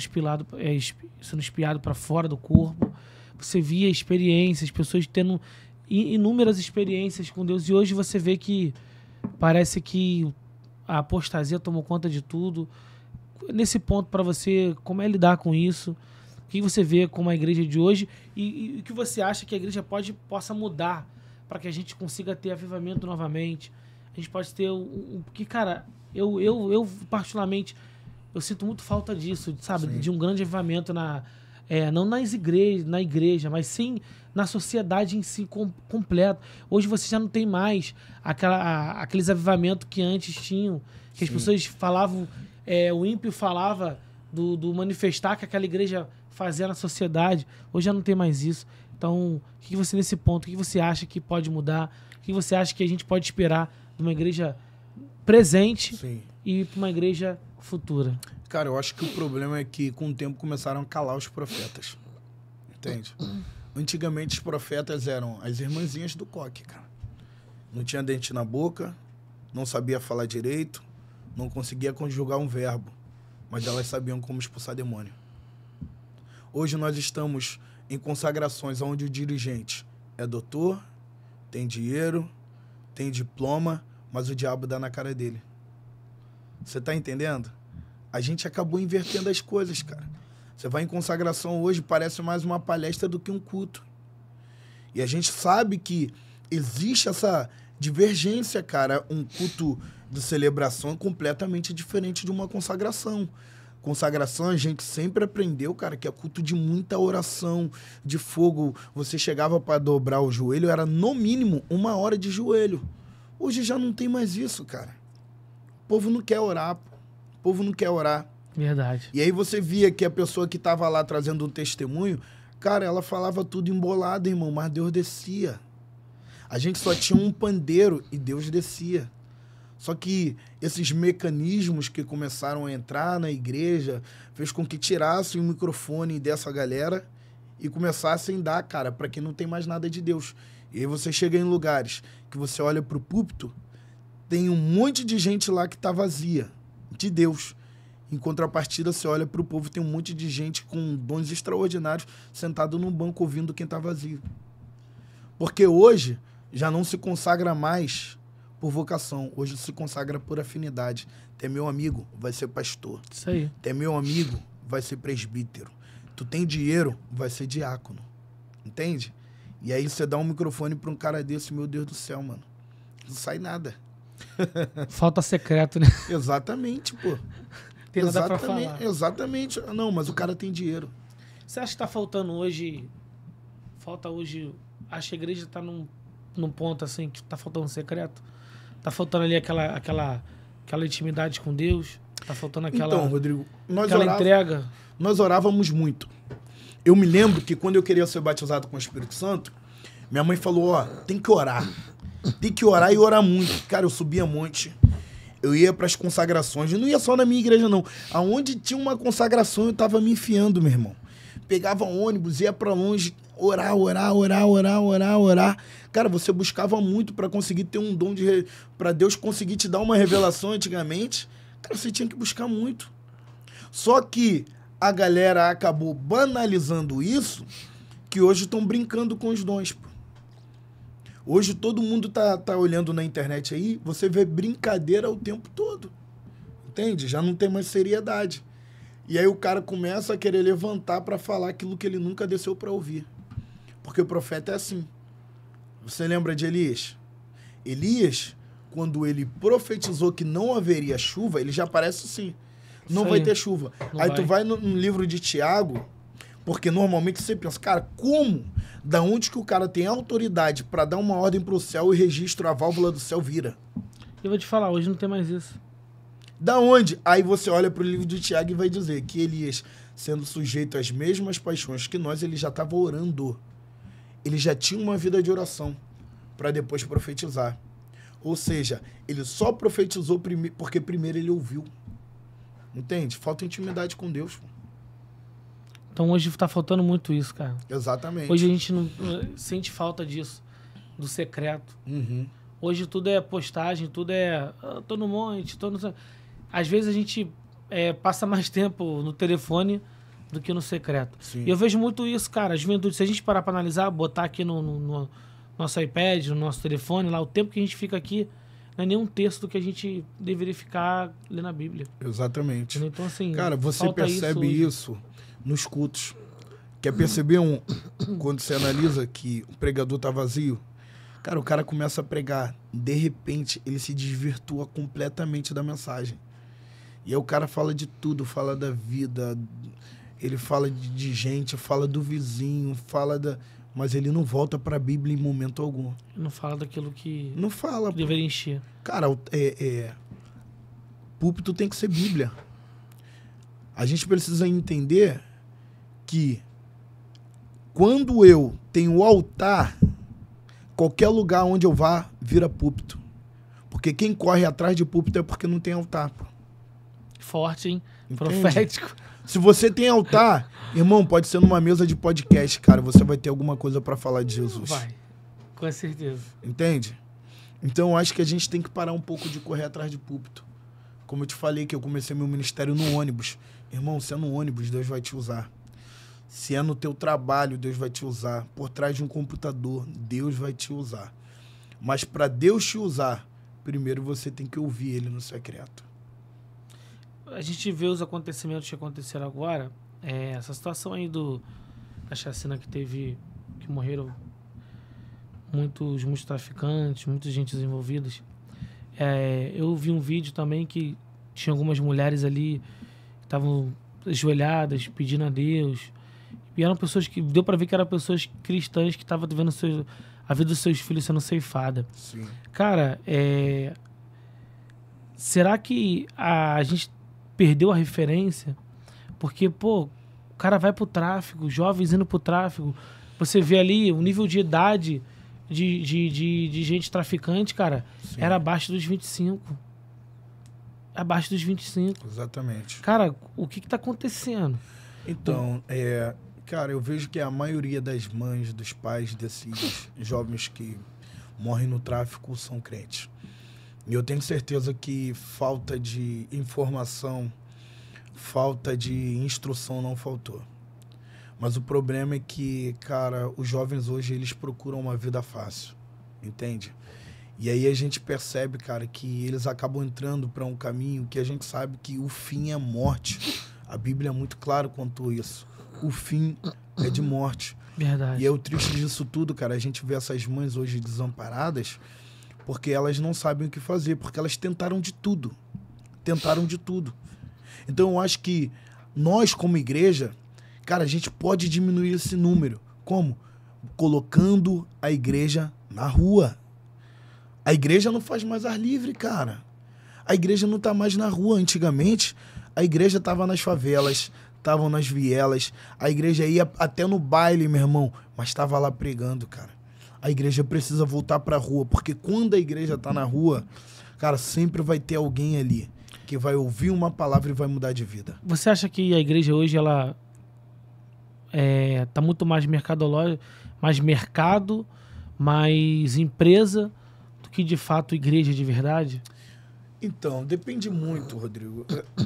sendo espiado para fora do corpo, você via experiências, pessoas tendo inúmeras experiências com Deus. E hoje você vê que parece que a apostasia tomou conta de tudo. Nesse ponto, para você, como é lidar com isso? O que você vê como a igreja de hoje e o que você acha que a igreja possa mudar para que a gente consiga ter avivamento novamente? A gente pode ter porque, cara, eu particularmente, eu sinto muito falta disso, sabe? Sim. De um grande avivamento não na igreja, mas sim na sociedade em si completo. Hoje você já não tem mais aqueles avivamentos que antes tinham, que as pessoas falavam o ímpio falava do manifestar que aquela igreja fazia na sociedade. Hoje já não tem mais isso. Então, o que você, nesse ponto, o que você acha que pode mudar? O que você acha que a gente pode esperar de uma igreja presente Sim. e para uma igreja futura? Cara, eu acho que o problema é que com o tempo começaram a calar os profetas. Entende? Antigamente os profetas eram as irmãzinhas do coque, cara. Não tinha dente na boca, não sabia falar direito, não conseguia conjugar um verbo, mas elas sabiam como expulsar demônio. Hoje nós estamos em consagrações onde o dirigente é doutor, tem dinheiro, tem diploma, mas o diabo dá na cara dele. Você tá entendendo? A gente acabou invertendo as coisas, cara. Você vai em consagração hoje, parece mais uma palestra do que um culto. E a gente sabe que existe essa divergência, cara. Um culto de celebração é completamente diferente de uma consagração. Consagração a gente sempre aprendeu, cara, que é culto de muita oração, de fogo. Você chegava para dobrar o joelho, era no mínimo 1 hora de joelho. Hoje já não tem mais isso, cara. O povo não quer orar, pô. O povo não quer orar. Verdade. E aí você via que a pessoa que estava lá trazendo um testemunho, cara, ela falava tudo embolado, irmão, mas Deus descia. A gente só tinha um pandeiro e Deus descia. Só que esses mecanismos que começaram a entrar na igreja fez com que tirassem o microfone dessa galera e começassem a dar, cara, para quem não tem mais nada de Deus. E aí você chega em lugares que você olha pro púlpito, tem um monte de gente lá que tá vazia de Deus. Em contrapartida, você olha pro povo, tem um monte de gente com dons extraordinários sentado num banco ouvindo quem tá vazio. Porque hoje já não se consagra mais por vocação, hoje se consagra por afinidade. Tu é meu amigo, vai ser pastor. Isso aí. Tu é meu amigo, vai ser presbítero. Tu tem dinheiro, vai ser diácono. Entende? E aí você dá um microfone pra um cara desse, meu Deus do céu, mano. Não sai nada. Falta secreto, né? Exatamente, pô. Tem nada pra falar. Exatamente. Não, mas o cara tem dinheiro. Você acha que tá faltando hoje... Falta hoje... Acho que a igreja tá num ponto assim que tá faltando um secreto. Tá faltando ali aquela intimidade com Deus. Tá faltando aquela... Então, Rodrigo, entrega. Nós orávamos muito. Eu me lembro que quando eu queria ser batizado com o Espírito Santo, minha mãe falou, ó, tem que orar. Tem que orar e orar muito. Cara, eu subia monte. Eu ia para as consagrações. E não ia só na minha igreja, não. Aonde tinha uma consagração, eu tava me enfiando, meu irmão. Pegava ônibus, ia para longe, orar. Cara, você buscava muito para conseguir ter um dom para Deus conseguir te dar uma revelação antigamente. Cara, você tinha que buscar muito. Só que a galera acabou banalizando isso, que hoje estão brincando com os dons, pô. Hoje todo mundo tá olhando na internet aí, você vê brincadeira o tempo todo. Entende? Já não tem mais seriedade. E aí o cara começa a querer levantar para falar aquilo que ele nunca desceu para ouvir. Porque o profeta é assim. Você lembra de Elias? Elias, quando ele profetizou que não haveria chuva, ele já aparece assim. Não vai ter chuva. Aí tu vai no livro de Tiago, porque normalmente você pensa, cara, como? Da onde que o cara tem autoridade para dar uma ordem pro céu e registro a válvula do céu vira? Eu vou te falar, hoje não tem mais isso. Da onde? Aí você olha pro livro de Tiago e vai dizer que Elias, sendo sujeito às mesmas paixões que nós, ele já estava orando. Ele já tinha uma vida de oração para depois profetizar. Ou seja, ele só profetizou porque primeiro ele ouviu. Entende? Falta intimidade com Deus. Então hoje tá faltando muito isso, cara. Exatamente. Hoje a gente não sente falta disso, do secreto. Uhum. Hoje tudo é postagem, tudo é... tô no monte, tô no... Às vezes a gente passa mais tempo no telefone do que no secreto. Sim. E eu vejo muito isso, cara. A juventude, se a gente parar pra analisar, botar aqui no nosso iPad, no nosso telefone, lá, o tempo que a gente fica aqui, não é nem um terço do que a gente deveria ficar lendo a Bíblia. Exatamente. Então, assim, cara, você percebe isso nos cultos. Quer perceber quando você analisa que o pregador tá vazio? Cara, o cara começa a pregar. De repente, ele se desvirtua completamente da mensagem. E aí o cara fala de tudo, fala da vida, ele fala de gente, fala do vizinho, mas ele não volta para a Bíblia em momento algum. Não fala daquilo que... Não fala. Que deveria encher. Cara, púlpito tem que ser Bíblia. A gente precisa entender que quando eu tenho altar, qualquer lugar onde eu vá vira púlpito. Porque quem corre atrás de púlpito é porque não tem altar, pô. Forte, hein? Entende? Profético. Se você tem altar, irmão, pode ser numa mesa de podcast, cara, você vai ter alguma coisa pra falar de Jesus. Vai, com certeza. Entende? Então eu acho que a gente tem que parar um pouco de correr atrás de púlpito. Como eu te falei que eu comecei meu ministério no ônibus. Irmão, se é no ônibus, Deus vai te usar. Se é no teu trabalho, Deus vai te usar. Por trás de um computador, Deus vai te usar. Mas para Deus te usar, primeiro você tem que ouvir Ele no secreto. A gente vê os acontecimentos que aconteceram agora. Essa situação aí da chacina que teve, que morreram muitos traficantes, muita gente envolvidas. Eu vi um vídeo também que tinha algumas mulheres ali que estavam ajoelhadas, pedindo a Deus. E eram pessoas que... Deu para ver que eram pessoas cristãs que estavam vendo a vida dos seus filhos sendo ceifada. Sim. Cara, será que a gente perdeu a referência? Porque, pô, o cara vai pro tráfico, jovens indo pro tráfico. Você vê ali o nível de idade de gente traficante, cara, Sim. era abaixo dos 25. Abaixo dos 25. Exatamente. Cara, o que tá acontecendo? Então, cara, eu vejo que a maioria das mães, dos pais desses jovens que morrem no tráfico são crentes. E eu tenho certeza que falta de informação, falta de instrução não faltou. Mas o problema é que, cara, os jovens hoje, eles procuram uma vida fácil, entende? E aí a gente percebe, cara, que eles acabam entrando para um caminho que a gente sabe que o fim é morte. A Bíblia é muito clara quanto a isso. O fim é de morte. Verdade. E é o triste disso tudo, cara, a gente vê essas mães hoje desamparadas porque elas não sabem o que fazer, porque elas tentaram de tudo. Tentaram de tudo. Então eu acho que nós, como igreja, cara, a gente pode diminuir esse número. Como? Colocando a igreja na rua. A igreja não faz mais ar livre, cara. A igreja não tá mais na rua. Antigamente, a igreja tava nas favelas, estavam nas vielas. A igreja ia até no baile, meu irmão, mas estava lá pregando, cara. A igreja precisa voltar pra rua, porque quando a igreja tá na rua, cara, sempre vai ter alguém ali que vai ouvir uma palavra e vai mudar de vida. Você acha que a igreja hoje, ela tá muito mais mercadológica, mais mercado, mais empresa, do que de fato igreja de verdade? Então, depende muito, Rodrigo.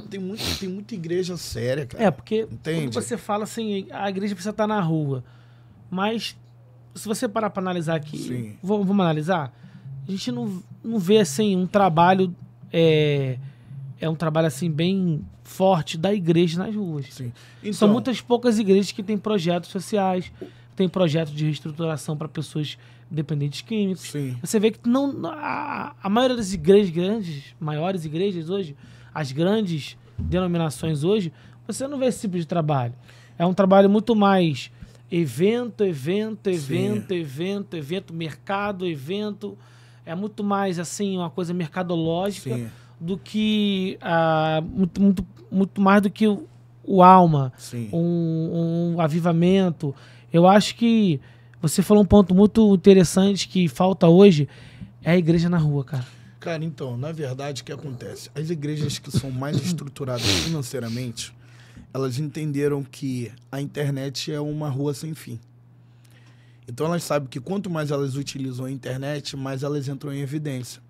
Tem muita igreja séria, cara. Porque entende? Quando você fala assim, a igreja precisa estar na rua, mas se você parar para analisar aqui, vamos analisar, a gente não vê assim um trabalho, um trabalho assim bem forte da igreja nas ruas. Sim. Então, são muitas poucas igrejas que têm projetos sociais, tem projetos de reestruturação para pessoas dependentes químicos. Sim. Você vê que a maioria das igrejas maiores igrejas hoje, as grandes denominações hoje, você não vê esse tipo de trabalho. É um trabalho muito mais evento, mercado, evento. É muito mais assim uma coisa mercadológica. Sim. Do que muito mais do que o alma, um avivamento. Eu acho que você falou um ponto muito interessante que falta hoje, é a igreja na rua, cara. Cara, então, na verdade, o que acontece? As igrejas que são mais estruturadas financeiramente, elas entenderam que a internet é uma rua sem fim. Então elas sabem que quanto mais elas utilizam a internet, mais elas entram em evidência.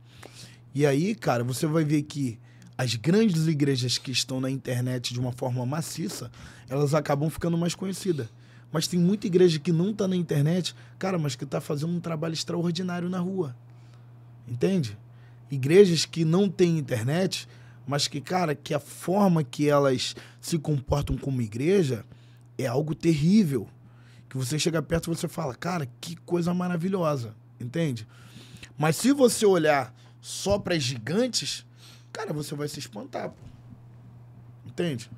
E aí, cara, você vai ver que as grandes igrejas que estão na internet de uma forma maciça, elas acabam ficando mais conhecidas. Mas tem muita igreja que não está na internet, cara, mas que está fazendo um trabalho extraordinário na rua. Entende? Igrejas que não têm internet, mas que, cara, que a forma que elas se comportam como igreja é algo terrível. Que você chega perto e você fala, cara, que coisa maravilhosa. Entende? Mas se você olhar só para as gigantes, cara, você vai se espantar, pô. Entende?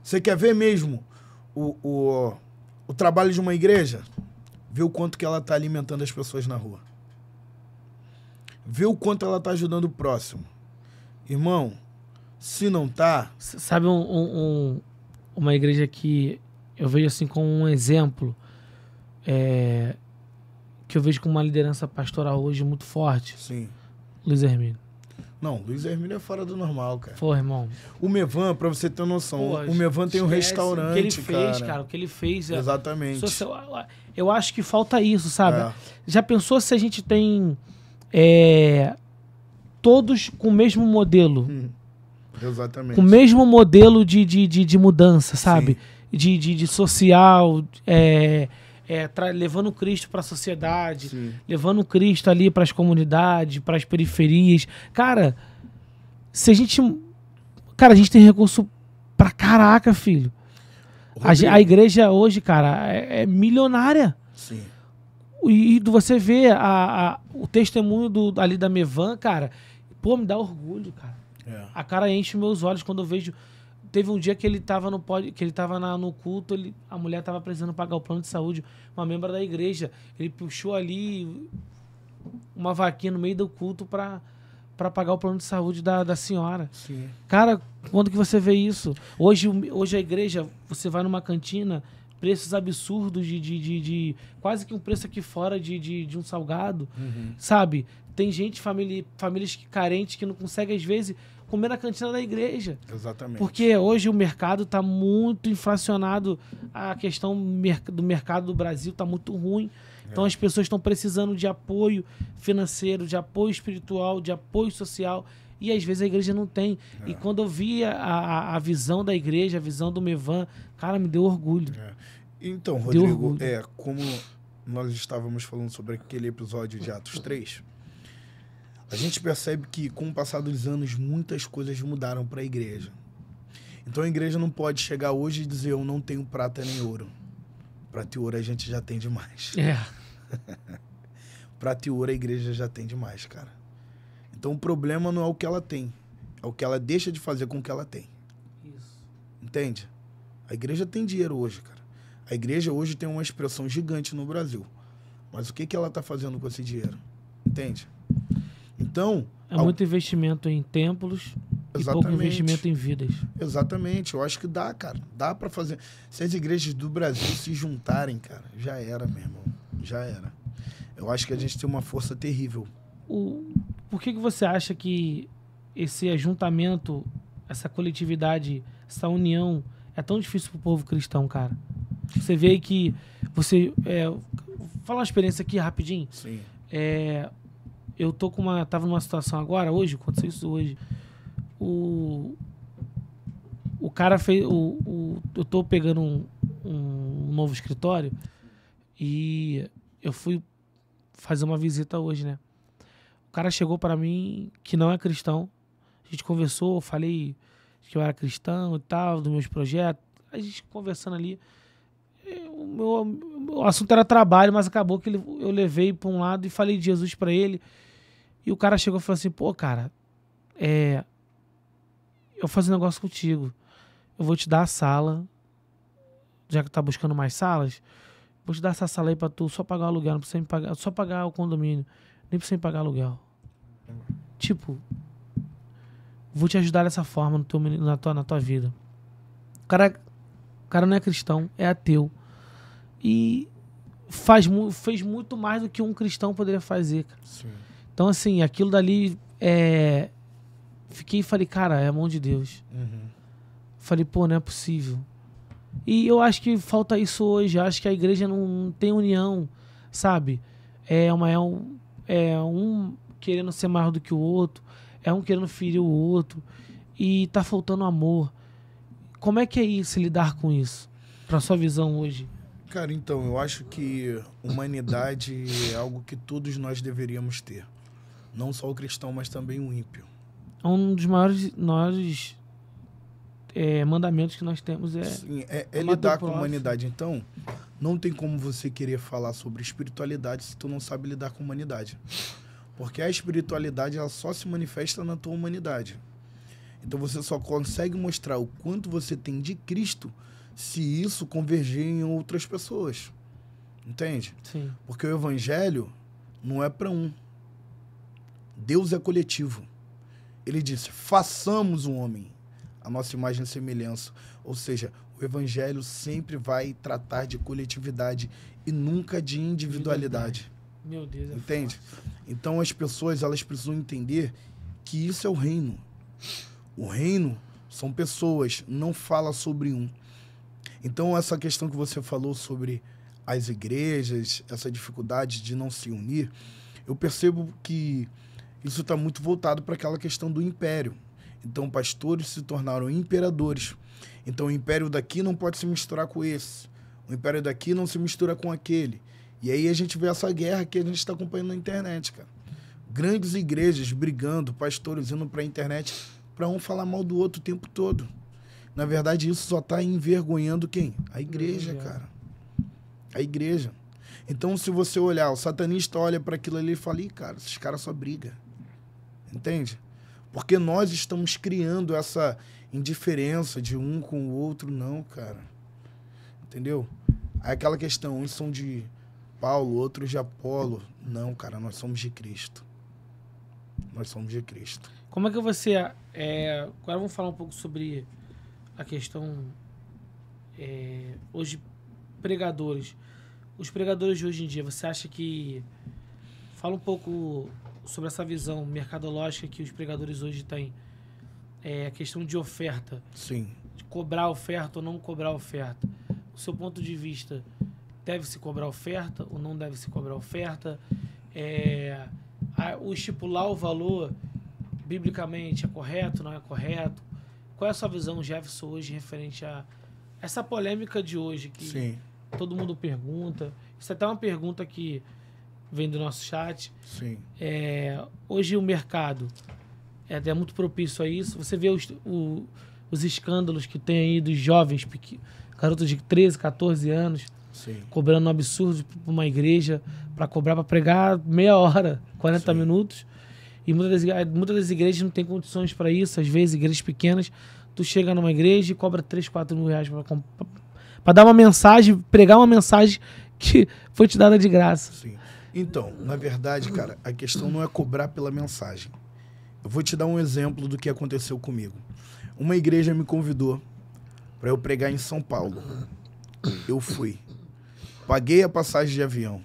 Você quer ver mesmo o trabalho de uma igreja? Vê o quanto que ela está alimentando as pessoas na rua. Vê o quanto ela está ajudando o próximo. Irmão, se não tá... Sabe uma igreja que eu vejo assim como um exemplo, que eu vejo com uma liderança pastoral hoje muito forte. Sim. Luiz Hermínio. Não, Luiz Hermínio é fora do normal, cara. Pô, irmão. O Mevan, pra você ter noção, Pô, o Mevan tem um restaurante, o que ele fez, cara. O que ele fez. Exatamente. Eu acho que falta isso, sabe? É. Já pensou se a gente tem todos com o mesmo modelo? Exatamente. Com o mesmo modelo de mudança, sabe? De social, levando Cristo para a sociedade, Sim. levando Cristo ali para as comunidades, para as periferias. Cara, se a gente... Cara, a gente tem recurso pra caraca, filho. A igreja hoje, cara, é milionária. Sim. E você vê o testemunho ali da Mevan, cara, pô, me dá orgulho, cara. A cara enche meus olhos quando eu vejo... Teve um dia que ele tava no culto, a mulher tava precisando pagar o plano de saúde, uma membra da igreja. Ele puxou ali uma vaquinha no meio do culto pra pagar o plano de saúde da senhora. Sim. Cara, quando que você vê isso? Hoje a igreja, você vai numa cantina, preços absurdos de quase que um preço aqui fora de um salgado, sabe? Tem gente, famílias carentes que não conseguem, às vezes, comer na cantina da igreja. Exatamente. Porque hoje o mercado está muito inflacionado, a questão do mercado do Brasil está muito ruim. Então as pessoas estão precisando de apoio financeiro, de apoio espiritual, de apoio social. E às vezes a igreja não tem. E quando eu vi a visão da igreja, a visão do Mevan, cara, me deu orgulho. Então, Rodrigo, como nós estávamos falando sobre aquele episódio de Atos 3, a gente percebe que com o passar dos anos muitas coisas mudaram para a igreja. Então a igreja não pode chegar hoje e dizer eu não tenho prata nem ouro. Prata e ouro a gente já tem demais. Prata e ouro a igreja já tem demais, cara. Então o problema não é o que ela tem, é o que ela deixa de fazer com o que ela tem. Isso. Entende? A igreja tem dinheiro hoje, cara. A igreja hoje tem uma expressão gigante no Brasil. Mas o que ela está fazendo com esse dinheiro? Entende? Então... muito investimento em templos e pouco investimento em vidas. Exatamente. Eu acho que dá, cara. Dá pra fazer. Se as igrejas do Brasil se juntarem, cara, já era, meu irmão. Já era. Eu acho que a gente tem uma força terrível. Por que você acha que esse ajuntamento, essa coletividade, essa união é tão difícil pro povo cristão, cara? Você vê aí que você... vou falar uma experiência aqui rapidinho. Sim. Eu tava numa situação agora, hoje, aconteceu isso hoje. O cara fez... eu tô pegando um novo escritório e eu fui fazer uma visita hoje, né? O cara chegou para mim, que não é cristão. A gente conversou, eu falei que eu era cristão e tal, dos meus projetos. A gente conversando ali. O assunto era trabalho, mas acabou que eu levei para um lado e falei de Jesus para ele. E o cara chegou e falou assim, pô, cara, eu vou fazer um negócio contigo. Eu vou te dar a sala, já que tá buscando mais salas, vou te dar essa sala aí pra tu só pagar o aluguel, não precisa me pagar, só pagar o condomínio, nem precisa me pagar aluguel. Tipo, vou te ajudar dessa forma na tua vida. O cara não é cristão, é ateu. E fez muito mais do que um cristão poderia fazer, cara. Sim. Então, assim, aquilo dali fiquei e falei, cara, é a mão de Deus. Falei, pô, não é possível. E eu acho que falta isso hoje. Eu acho que a igreja não tem união, sabe? Um querendo ser maior do que o outro, um querendo ferir o outro, e tá faltando amor. Como é que é isso, lidar com isso? Pra sua visão hoje? Cara, então, eu acho que humanidade é algo que todos nós deveríamos ter. Não só o cristão, mas também o ímpio. Um dos maiores mandamentos que nós temos Sim, lidar com a humanidade. Então, não tem como você querer falar sobre espiritualidade se tu não sabe lidar com a humanidade. Porque a espiritualidade, ela só se manifesta na tua humanidade. Então, você só consegue mostrar o quanto você tem de Cristo se isso converger em outras pessoas. Entende? Sim. Porque o evangelho não é para um. Deus é coletivo. Ele disse, façamos um homem a nossa imagem e semelhança. Ou seja, O evangelho sempre vai tratar de coletividade e nunca de individualidade. Meu Deus, entende? Então as pessoas, elas precisam entender que isso é o reino. O reino são pessoas, não fala sobre um. Então essa questão que você falou sobre as igrejas, essa dificuldade de não se unir, eu percebo que isso está muito voltado para aquela questão do império. Então pastores se tornaram imperadores. Então o império daqui não pode se misturar com esse. O império daqui não se mistura com aquele. E aí a gente vê essa guerra que a gente está acompanhando na internet, cara. Grandes igrejas brigando, pastores indo para a internet para um falar mal do outro o tempo todo. Na verdade, isso só está envergonhando quem? A igreja, cara. A igreja. Então, se você olhar, o satanista olha para aquilo ali e fala, ih, cara, esses caras só brigam. Entende? Porque nós estamos criando essa indiferença de um com o outro. Não, cara. Entendeu? Aí aquela questão, uns são de Paulo, outros de Apolo. Não, cara, nós somos de Cristo. Nós somos de Cristo. Como é que você... agora vamos falar um pouco sobre a questão... hoje, pregadores. Os pregadores de hoje em dia, você acha que... Fala um pouco sobre essa visão mercadológica que os pregadores hoje têm. A questão de oferta. Sim. De cobrar oferta ou não cobrar oferta. Do seu ponto de vista, deve-se cobrar oferta ou não deve-se cobrar oferta? O estipular o valor, biblicamente, é correto, não é correto? Qual é a sua visão, Jefferson, hoje, referente a essa polêmica de hoje, que Sim. todo mundo pergunta? Isso é até uma pergunta que vem do nosso chat. Sim. Hoje o mercado é muito propício a isso. Você vê os escândalos que tem aí dos jovens, garotos de 13, 14 anos, Sim. cobrando um absurdo para uma igreja, para pregar meia hora, 40 Sim. minutos. E muitas das igrejas não têm condições para isso. Às vezes, igrejas pequenas, tu chega numa igreja e cobra 3, 4 mil reais para dar uma mensagem, pregar uma mensagem que foi te dada de graça. Sim. Então, na verdade, cara, a questão não é cobrar pela mensagem. Eu vou te dar um exemplo do que aconteceu comigo. Uma igreja me convidou para eu pregar em São Paulo. Eu fui. Paguei a passagem de avião.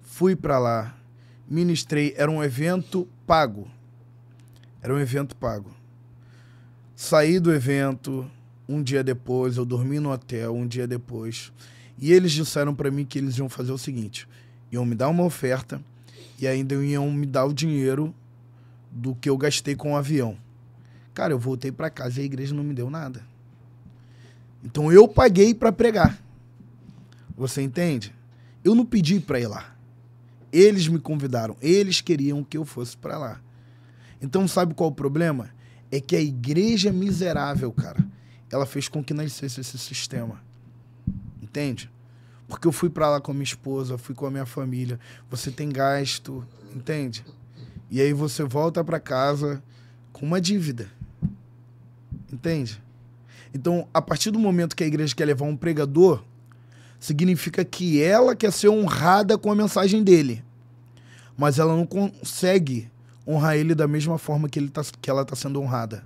Fui para lá. Ministrei. Era um evento pago. Era um evento pago. Saí do evento um dia depois. Eu dormi no hotel um dia depois. E eles disseram para mim que eles iam fazer o seguinte. Iam me dar uma oferta e ainda iam me dar o dinheiro do que eu gastei com o avião. Cara, eu voltei para casa e a igreja não me deu nada. Então eu paguei para pregar. Você entende? Eu não pedi para ir lá. Eles me convidaram. Eles queriam que eu fosse para lá. Então sabe qual é o problema? É que a igreja miserável, cara, ela fez com que nascesse esse sistema. Entende? Porque eu fui para lá com a minha esposa, fui com a minha família. Você tem gasto, entende? E aí você volta para casa com uma dívida. Entende? Então, a partir do momento que a igreja quer levar um pregador, significa que ela quer ser honrada com a mensagem dele. Mas ela não consegue honrar ele da mesma forma que ela está sendo honrada.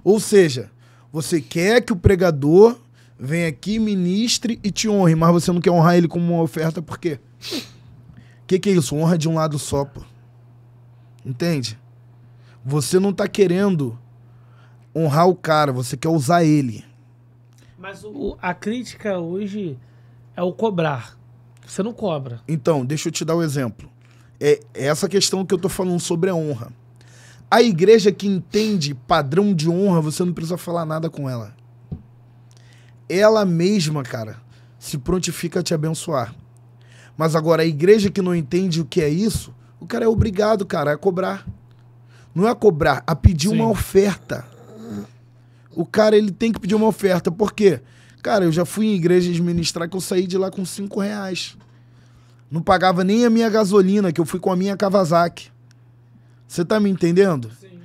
Ou seja, você quer que o pregador venha aqui, ministre e te honre, mas você não quer honrar ele como uma oferta, por quê? O que é isso? Honra de um lado só, pô. Entende? Você não está querendo honrar o cara, você quer usar ele. Mas a crítica hoje é o cobrar. Você não cobra. Então, deixa eu te dar um exemplo. É essa questão que eu tô falando sobre a honra. A igreja que entende padrão de honra, você não precisa falar nada com ela. Ela mesma, cara, se prontifica a te abençoar. Mas agora, a igreja que não entende o que é isso, o cara é obrigado, cara, a cobrar. Não é a cobrar, a pedir uma oferta. O cara, ele tem que pedir uma oferta. Por quê? Cara, eu já fui em igrejas ministrar que eu saí de lá com 5 reais. Não pagava nem a minha gasolina, que eu fui com a minha Kawasaki. Você tá me entendendo? Sim.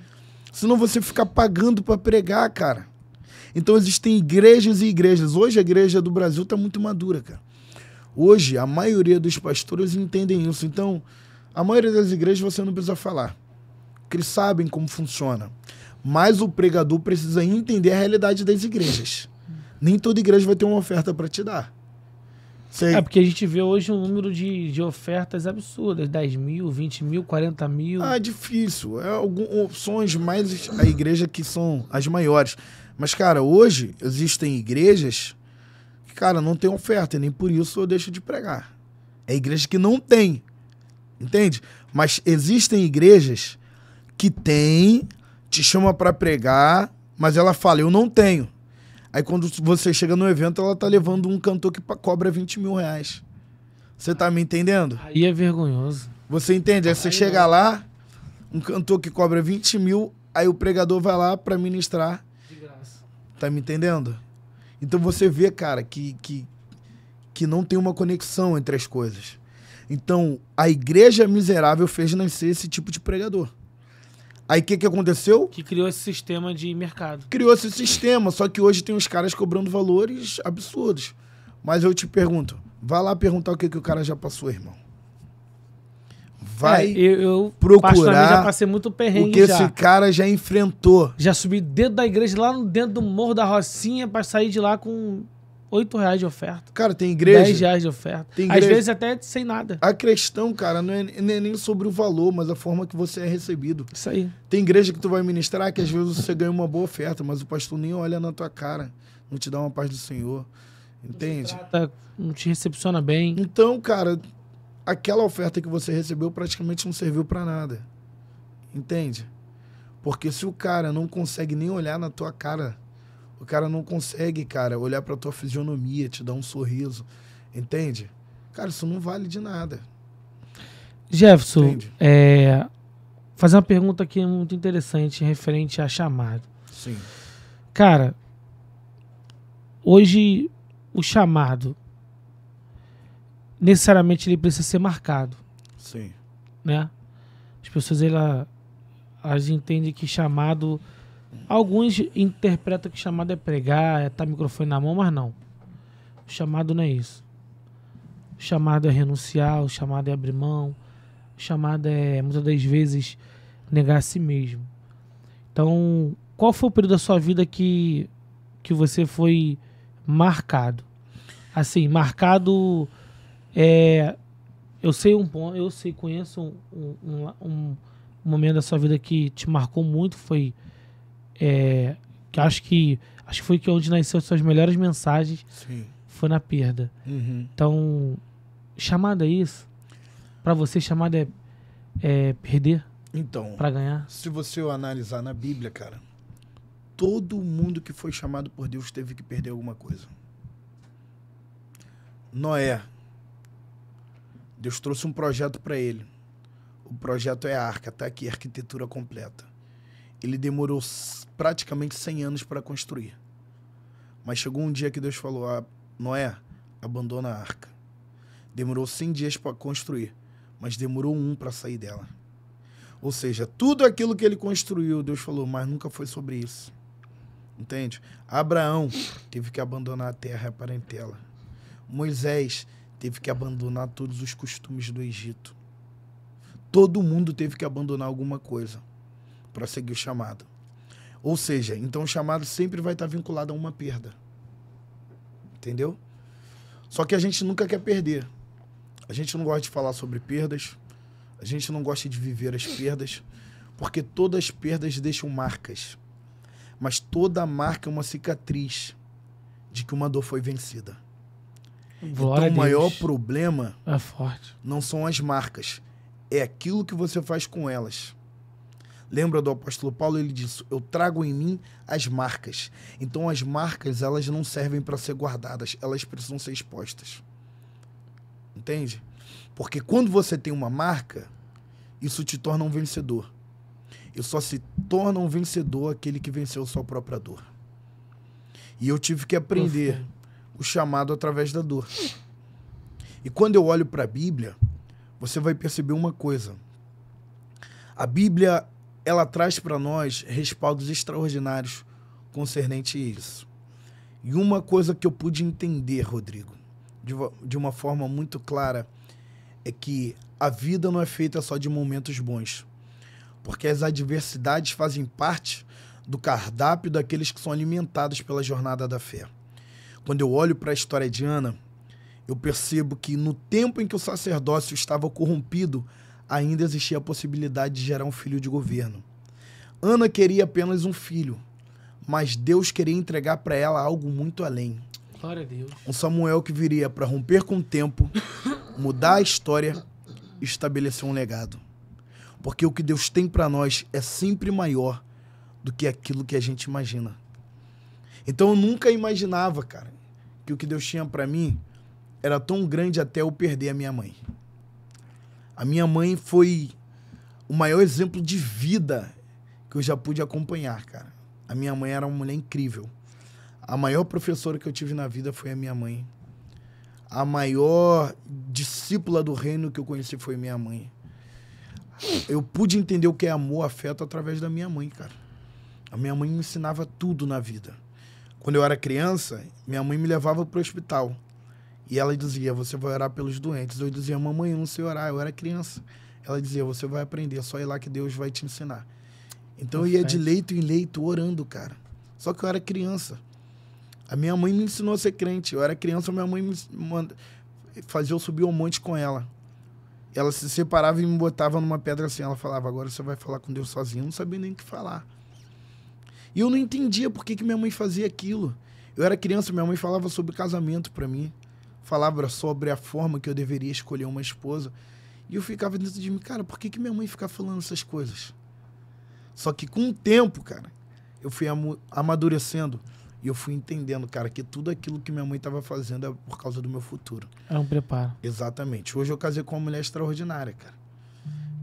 Senão você fica pagando para pregar, cara. Então existem igrejas e igrejas. Hoje a igreja do Brasil tá muito madura, cara. Hoje a maioria dos pastores entendem isso. Então, a maioria das igrejas você não precisa falar. Porque eles sabem como funciona. Mas o pregador precisa entender a realidade das igrejas. Nem toda igreja vai ter uma oferta para te dar. É porque a gente vê hoje um número de ofertas absurdas. 10 mil, 20 mil, 40 mil. Ah, é difícil. São as mais a igreja que são as maiores. Mas, cara, hoje existem igrejas que, cara, não tem oferta. E nem por isso eu deixo de pregar. É igreja que não tem. Entende? Mas existem igrejas que tem, te chama para pregar, mas ela fala, eu não tenho. Aí quando você chega no evento, ela tá levando um cantor que cobra 20 mil reais. Você tá me entendendo? Aí é vergonhoso. Você entende? Aí você chega lá, um cantor que cobra 20 mil, aí o pregador vai lá pra ministrar. De graça. Tá me entendendo? Então você vê, cara, que não tem uma conexão entre as coisas. Então, a igreja miserável fez nascer esse tipo de pregador. Aí o que aconteceu? Que criou esse sistema de mercado. Criou esse sistema, só que hoje tem os caras cobrando valores absurdos. Mas eu te pergunto, vai lá perguntar o que o cara já passou, irmão. Vai eu procurar já passei muito perrengue o que esse cara já enfrentou. Já subi dentro da igreja, lá dentro do Morro da Rocinha, pra sair de lá com R$8 de oferta. Cara, tem igreja... R$10 de oferta. Tem Às vezes até sem nada. A questão, cara, não é nem sobre o valor, mas a forma que você é recebido. Isso aí. Tem igreja que tu vai ministrar que às vezes você ganha uma boa oferta, mas o pastor nem olha na tua cara, não te dá uma paz do Senhor. Entende? Não te recepciona bem. Então, cara, aquela oferta que você recebeu praticamente não serviu pra nada. Entende? Porque se o cara não consegue nem olhar na tua cara, o cara não consegue, cara, olhar pra tua fisionomia, te dar um sorriso. Entende? Cara, isso não vale de nada. Jefferson, fazer uma pergunta aqui muito interessante referente a chamado. Sim. Cara, hoje o chamado necessariamente ele precisa ser marcado. Sim. Né? As pessoas elas entendem que chamado... Alguns interpretam que chamado é pregar, é estar microfone na mão, mas não. O chamado não é isso. O chamado é renunciar, o chamado é abrir mão, o chamado é, muitas das vezes, negar a si mesmo. Então, qual foi o período da sua vida que você foi marcado? Assim, marcado... conheço um momento da sua vida que te marcou muito, foi... que acho que foi onde nasceu as suas melhores mensagens. Sim. Foi na perda. Uhum. Então, chamada é isso? Pra você, chamada é perder? Então, pra ganhar? Se você analisar na Bíblia, cara, todo mundo que foi chamado por Deus teve que perder alguma coisa. Noé, Deus trouxe um projeto para ele. O projeto é a arca, tá aqui, a arquitetura completa. Ele demorou praticamente 100 anos para construir. Mas chegou um dia que Deus falou, Noé, abandona a arca. Demorou 100 dias para construir, mas demorou 1 para sair dela. Ou seja, tudo aquilo que ele construiu, Deus falou, mas nunca foi sobre isso. Entende? Abraão teve que abandonar a terra e a parentela. Moisés teve que abandonar todos os costumes do Egito. Todo mundo teve que abandonar alguma coisa para seguir o chamado. Ou seja, então o chamado sempre vai estar vinculado a uma perda. Entendeu? Só que a gente nunca quer perder. A gente não gosta de falar sobre perdas. A gente não gosta de viver as perdas. Porque todas as perdas deixam marcas. Mas toda marca é uma cicatriz de que uma dor foi vencida. Glória então o maior Deus. problema É forte. não são as marcas. É aquilo que você faz com elas. Lembra do apóstolo Paulo? Ele disse, eu trago em mim as marcas. Então as marcas, elas não servem para ser guardadas, elas precisam ser expostas. Entende? Porque quando você tem uma marca, isso te torna um vencedor. E só se torna um vencedor aquele que venceu sua própria dor. E eu tive que aprender o chamado através da dor. E quando eu olho para a Bíblia, você vai perceber uma coisa. A Bíblia, ela traz para nós respaldos extraordinários concernente a isso. E uma coisa que eu pude entender, Rodrigo, de uma forma muito clara, é que a vida não é feita só de momentos bons. Porque as adversidades fazem parte do cardápio daqueles que são alimentados pela jornada da fé. quando eu olho para a história de Ana, eu percebo que no tempo em que o sacerdócio estava corrompido, ainda existia a possibilidade de gerar um filho de governo. Ana queria apenas um filho, mas Deus queria entregar para ela algo muito além. Glória a Deus. Um Samuel que viria para romper com o tempo, mudar a história e estabelecer um legado. Porque o que Deus tem para nós é sempre maior do que aquilo que a gente imagina. Então eu nunca imaginava, cara, que o que Deus tinha para mim era tão grande até eu perder a minha mãe. A minha mãe foi o maior exemplo de vida que eu já pude acompanhar, cara. A minha mãe era uma mulher incrível. A maior professora que eu tive na vida foi a minha mãe. A maior discípula do reino que eu conheci foi minha mãe. Eu pude entender o que é amor, afeto através da minha mãe, cara. A minha mãe me ensinava tudo na vida. Quando eu era criança, minha mãe me levava para o hospital. E ela dizia, você vai orar pelos doentes. Eu dizia, mamãe, eu não sei orar, eu era criança. Ela dizia, você vai aprender, é só ir lá que Deus vai te ensinar. Então eu ia de leito em leito orando, cara. Só que eu era criança. A minha mãe me ensinou a ser crente. Eu era criança, minha mãe me fazia eu subir ao monte com ela. Ela se separava e me botava numa pedra assim. Ela falava, agora você vai falar com Deus sozinho. Eu não sabia nem o que falar. E eu não entendia por que minha mãe fazia aquilo. Eu era criança, minha mãe falava sobre casamento pra mim. Falava sobre a forma que eu deveria escolher uma esposa. E eu ficava dentro de mim, cara, por que minha mãe fica falando essas coisas? Só que com o tempo, cara, eu fui amadurecendo e eu fui entendendo, cara, que tudo aquilo que minha mãe estava fazendo é por causa do meu futuro. É um preparo. Exatamente. Hoje eu casei com uma mulher extraordinária, cara.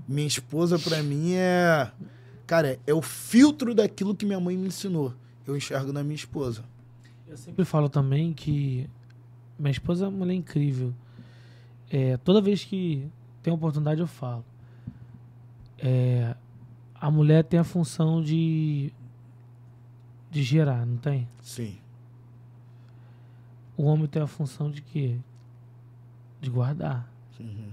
Minha esposa, pra mim, é... Cara, é o filtro daquilo que minha mãe me ensinou. Eu enxergo na minha esposa. Eu sempre falo também que minha esposa é uma mulher incrível. Toda vez que tem oportunidade eu falo. A mulher tem a função de gerar, não tem? Sim. O homem tem a função de quê? De guardar. Uhum.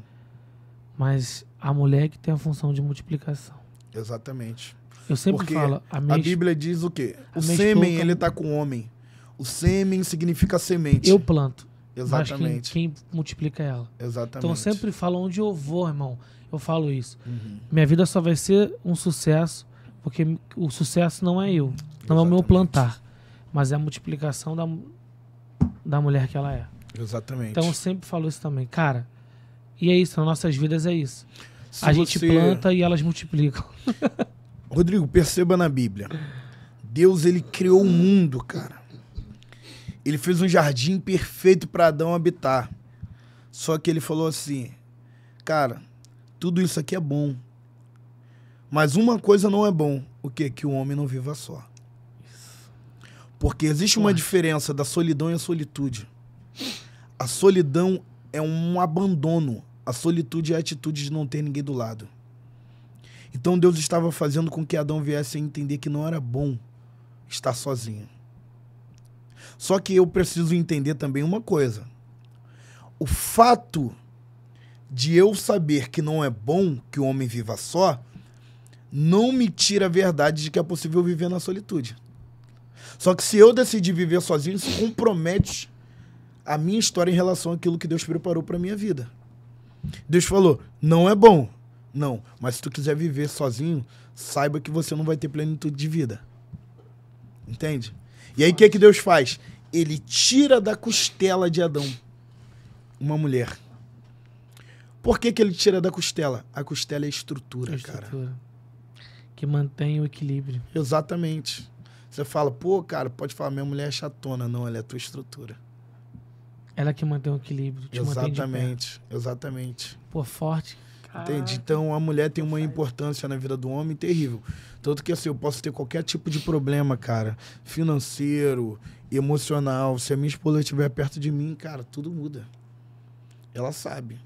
Mas a mulher que tem a função de multiplicação. Exatamente. Eu sempre Porque falo... a Bíblia diz o quê? O esposa... sêmen, ele tá com o homem. O sêmen significa semente. Eu planto. Exatamente. Mas quem multiplica é ela. Exatamente. Então eu sempre falo onde eu vou, irmão. Eu falo isso. Uhum. Minha vida só vai ser um sucesso, porque o sucesso não é eu. Não Exatamente. é o meu plantar. Mas é a multiplicação da mulher que ela é. Exatamente. Então eu sempre falo isso também. Cara, e é isso. Nas nossas vidas é isso. Se gente planta e elas multiplicam. Rodrigo, perceba na Bíblia. Deus, ele criou o mundo, cara. Ele fez um jardim perfeito para Adão habitar. Só que ele falou assim, cara, tudo isso aqui é bom. Mas uma coisa não é bom. O quê? Que o homem não viva só. Porque existe uma diferença da solidão e a solitude. A solidão é um abandono. A solitude é a atitude de não ter ninguém do lado. Então Deus estava fazendo com que Adão viesse a entender que não era bom estar sozinho. Só que eu preciso entender também uma coisa. O fato de eu saber que não é bom que o homem viva só, não me tira a verdade de que é possível viver na solitude. Só que se eu decidir viver sozinho, isso compromete a minha história em relação àquilo que Deus preparou para a minha vida. Deus falou, não é bom. Não, mas se tu quiser viver sozinho, saiba que você não vai ter plenitude de vida. Entende? E aí o que Deus faz? Ele tira da costela de Adão uma mulher. Por que ele tira da costela? A costela é a estrutura, cara. Que mantém o equilíbrio. Exatamente. Você fala, pô, cara, pode falar, minha mulher é chatona. Não, ela é a tua estrutura. Ela que mantém o equilíbrio. Te mantém de pé. Exatamente. Pô, forte. Entende? Então a mulher tem uma importância na vida do homem terrível. Tanto que assim, eu posso ter qualquer tipo de problema, cara, financeiro, emocional. Se a minha esposa estiver perto de mim, cara, tudo muda. Ela sabe.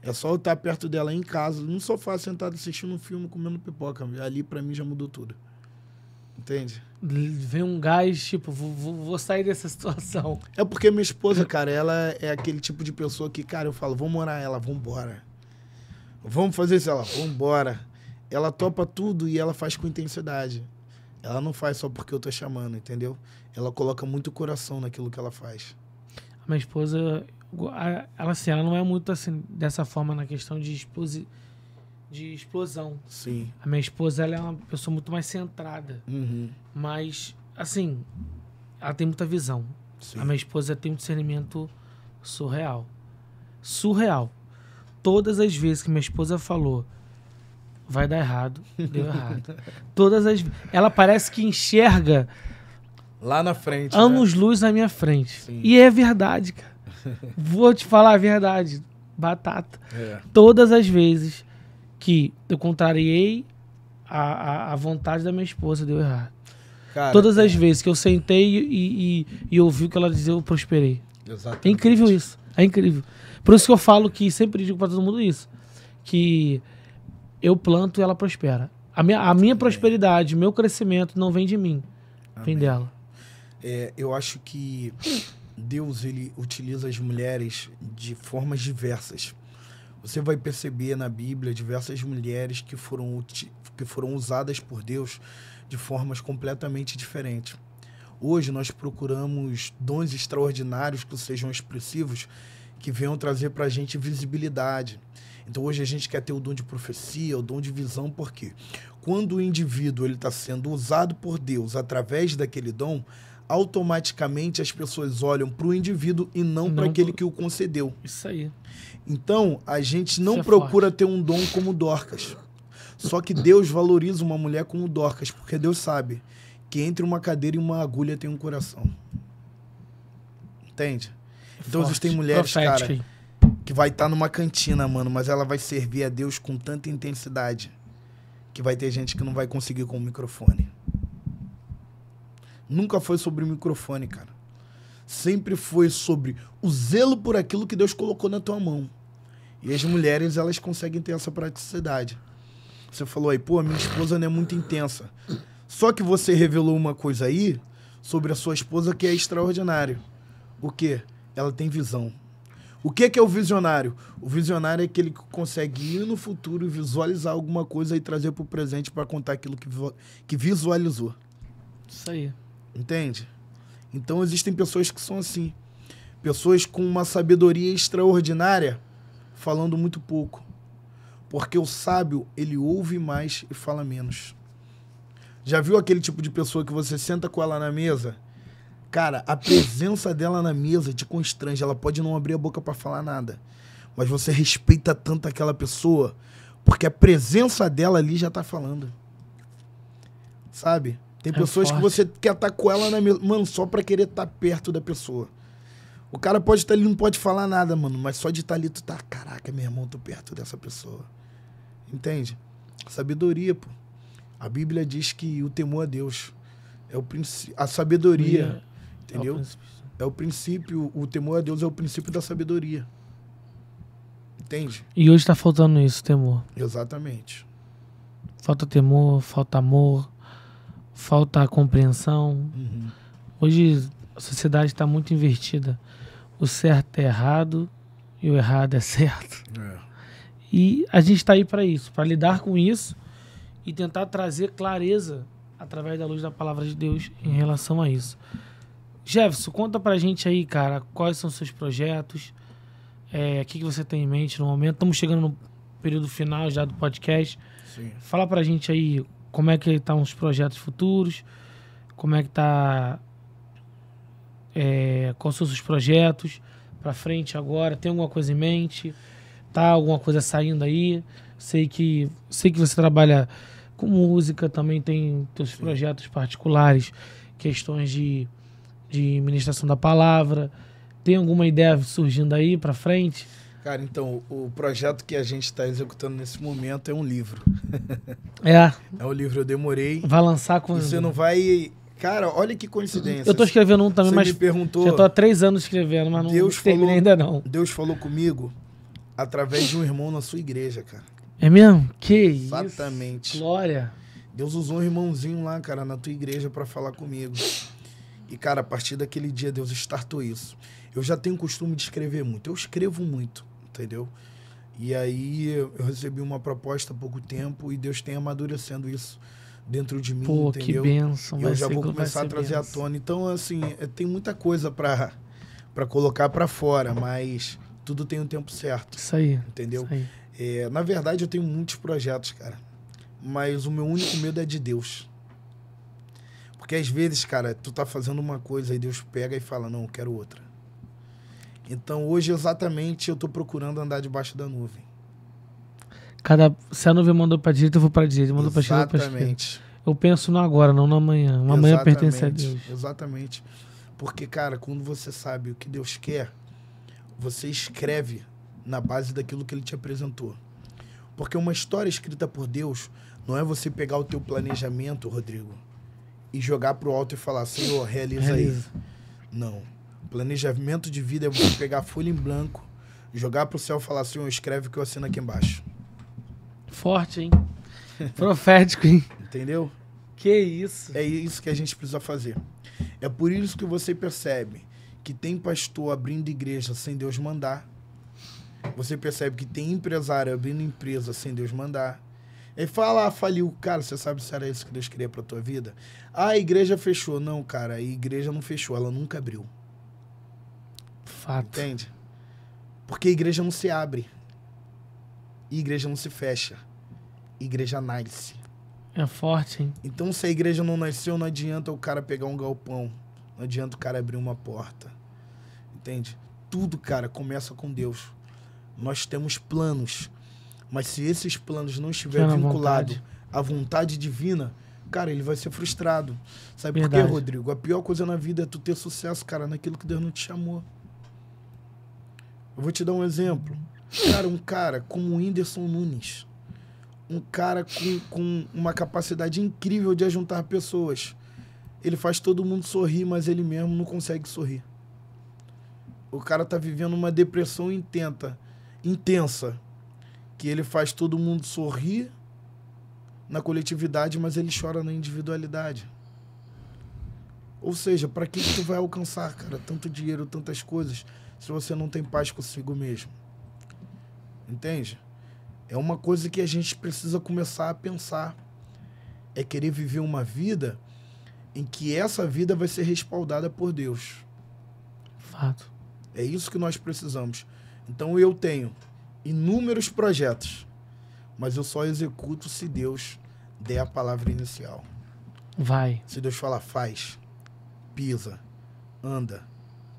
É só eu estar perto dela em casa, no sofá, sentado assistindo um filme, comendo pipoca. Ali pra mim já mudou tudo. Entende? Vem um gás, tipo, vou sair dessa situação. É porque minha esposa, cara, ela é aquele tipo de pessoa que, cara, eu falo, vamos morar ela, vambora. Vamos fazer isso, ela, vambora. Ela topa tudo e ela faz com intensidade. Ela não faz só porque eu tô chamando, entendeu? Ela coloca muito coração naquilo que ela faz. A minha esposa, ela assim, ela não é muito assim, dessa forma na questão de explosão. Sim. A minha esposa, ela é uma pessoa muito mais centrada. Uhum. Mas, assim, ela tem muita visão. Sim. A minha esposa tem um discernimento surreal. Surreal. Todas as vezes que minha esposa falou, vai dar errado, deu errado. Todas as vezes. Ela parece que enxerga lá na frente, anos-luz na minha frente. Sim. E é verdade, cara. Vou te falar a verdade. Batata. É. Todas as vezes que eu contrariei a vontade da minha esposa, deu errado. Cara, Todas as vezes que eu sentei e ouvi o que ela dizia, eu prosperei. Exatamente. É incrível isso. É incrível. Por isso que eu falo que sempre digo pra todo mundo isso. Que eu planto e ela prospera. A minha prosperidade, o meu crescimento não vem de mim. Vem dela. Eu acho que Deus, ele utiliza as mulheres de formas diversas. Você vai perceber na Bíblia diversas mulheres que foram usadas por Deus de formas completamente diferentes. Hoje nós procuramos dons extraordinários que sejam expressivos, que venham trazer para a gente visibilidade. Então hoje a gente quer ter o dom de profecia, o dom de visão, porque quando o indivíduo está sendo usado por Deus através daquele dom, automaticamente as pessoas olham para o indivíduo e não para aquele que o concedeu. Isso aí. Então a gente não procura ter um dom como Dorcas. Só que Deus valoriza uma mulher como Dorcas, porque Deus sabe que entre uma cadeira e uma agulha tem um coração. Entende? Então existem mulheres, cara, que vai estar numa cantina, mano, mas ela vai servir a Deus com tanta intensidade que vai ter gente que não vai conseguir com o microfone. Nunca foi sobre o microfone, cara. Sempre foi sobre o zelo por aquilo que Deus colocou na tua mão. E as mulheres, elas conseguem ter essa praticidade. Você falou aí, pô, minha esposa não é muito intensa. Só que você revelou uma coisa aí sobre a sua esposa que é extraordinário. O quê? Ela tem visão. O que é o visionário? O visionário é aquele que consegue ir no futuro e visualizar alguma coisa e trazer para o presente para contar aquilo que visualizou. Isso aí. Entende? Então existem pessoas que são assim. Pessoas com uma sabedoria extraordinária, falando muito pouco. Porque o sábio, ele ouve mais e fala menos. Já viu aquele tipo de pessoa que você senta com ela na mesa? Cara, a presença dela na mesa te constrange. Ela pode não abrir a boca para falar nada. Mas você respeita tanto aquela pessoa, porque a presença dela ali já tá falando. Sabe? Tem pessoas que você quer estar com ela na mesa, mano, só pra querer estar perto da pessoa. O cara pode estar ali, não pode falar nada, mano, mas só de estar ali, tu tá, caraca, meu irmão, tô perto dessa pessoa. Entende? Sabedoria, pô. A Bíblia diz que o temor a Deus é o princípio, a sabedoria, entendeu? É o princípio, o temor a Deus é o princípio da sabedoria. Entende? E hoje tá faltando isso, temor. Exatamente. Falta temor, falta amor, falta compreensão. Uhum. Hoje a sociedade está muito invertida. O certo é errado e o errado é certo. É. E a gente está aí para isso, para lidar com isso e tentar trazer clareza através da luz da palavra de Deus em relação a isso. Jefferson, conta pra gente aí, cara, quais são os seus projetos, o que você tem em mente no momento. Estamos chegando no período final já do podcast. Sim. Fala pra gente aí como é que estão os projetos futuros, como é que tá, quais são os projetos pra frente agora, tem alguma coisa em mente, tá alguma coisa saindo aí? Sei que você trabalha com música, também tem seus projetos particulares, questões de ministração da palavra. Tem alguma ideia surgindo aí pra frente? Cara, então, o projeto que a gente está executando nesse momento é um livro. É o livro, eu demorei. Vai lançar quando? Você não vai... Cara, olha que coincidência. Eu tô escrevendo um também, mas me perguntou, já tô há 3 anos escrevendo, mas não terminei ainda não. Deus falou comigo através de um irmão na sua igreja, cara. É mesmo? Que isso? Exatamente. Glória. Deus usou um irmãozinho lá, cara, na tua igreja para falar comigo. E, cara, a partir daquele dia, Deus startou isso. Eu já tenho o costume de escrever muito. Eu escrevo muito, entendeu? E aí, eu recebi uma proposta há pouco tempo e Deus tem amadurecendo isso dentro de mim, Pô, entendeu? que bênção. E eu já vou começar a trazer à tona. Então, assim, tem muita coisa para colocar para fora, mas tudo tem um tempo certo. Isso aí. Entendeu? Isso aí. Na verdade, eu tenho muitos projetos, cara. Mas o meu único medo é de Deus. Porque às vezes, cara, tu tá fazendo uma coisa e Deus pega e fala, não, eu quero outra. Então, hoje, exatamente, eu tô procurando andar debaixo da nuvem. Se a nuvem mandou pra direita, eu vou pra direita. Mandou pra esquerda, eu vou pra esquerda. Exatamente. Eu penso no agora, não no amanhã. O amanhã pertence a Deus. Exatamente. Porque, cara, quando você sabe o que Deus quer, você escreve na base daquilo que Ele te apresentou. Porque uma história escrita por Deus não é você pegar o teu planejamento, Rodrigo, e jogar pro alto e falar, Senhor, realiza aí. Não. O planejamento de vida é você pegar a folha em branco, jogar pro céu e falar, Senhor, escreve o que eu assino aqui embaixo. Forte, hein? Profético, hein? Entendeu? Que isso. É isso que a gente precisa fazer. É por isso que você percebe que tem pastor abrindo igreja sem Deus mandar. Você percebe que tem empresário abrindo empresa sem Deus mandar. Aí fala, faliu. Cara, você sabe se era isso que Deus queria pra tua vida? Ah, a igreja fechou. Não, cara, a igreja não fechou, ela nunca abriu. Fato. Entende? Porque a igreja não se abre. E a igreja não se fecha. A igreja nasce. É forte, hein? Então, se a igreja não nasceu, não adianta o cara pegar um galpão. Não adianta o cara abrir uma porta. Entende? Tudo, cara, começa com Deus. Nós temos planos. Mas se esses planos não estiverem vinculados à vontade divina, cara, ele vai ser frustrado. Sabe por quê, Rodrigo? A pior coisa na vida é tu ter sucesso, cara, naquilo que Deus não te chamou. Eu vou te dar um exemplo. Cara, um cara como o Whindersson Nunes. Um cara com uma capacidade incrível de ajuntar pessoas. Ele faz todo mundo sorrir, mas ele mesmo não consegue sorrir. O cara tá vivendo uma depressão intensa. Que ele faz todo mundo sorrir na coletividade, mas ele chora na individualidade. Ou seja, para que tu vai alcançar, cara, tanto dinheiro, tantas coisas, se você não tem paz consigo mesmo? Entende? É uma coisa que a gente precisa começar a pensar. É querer viver uma vida em que essa vida vai ser respaldada por Deus. Fato. É isso que nós precisamos. Então eu tenho inúmeros projetos, mas eu só executo se Deus der a palavra inicial. Vai. Se Deus falar, faz, pisa, anda,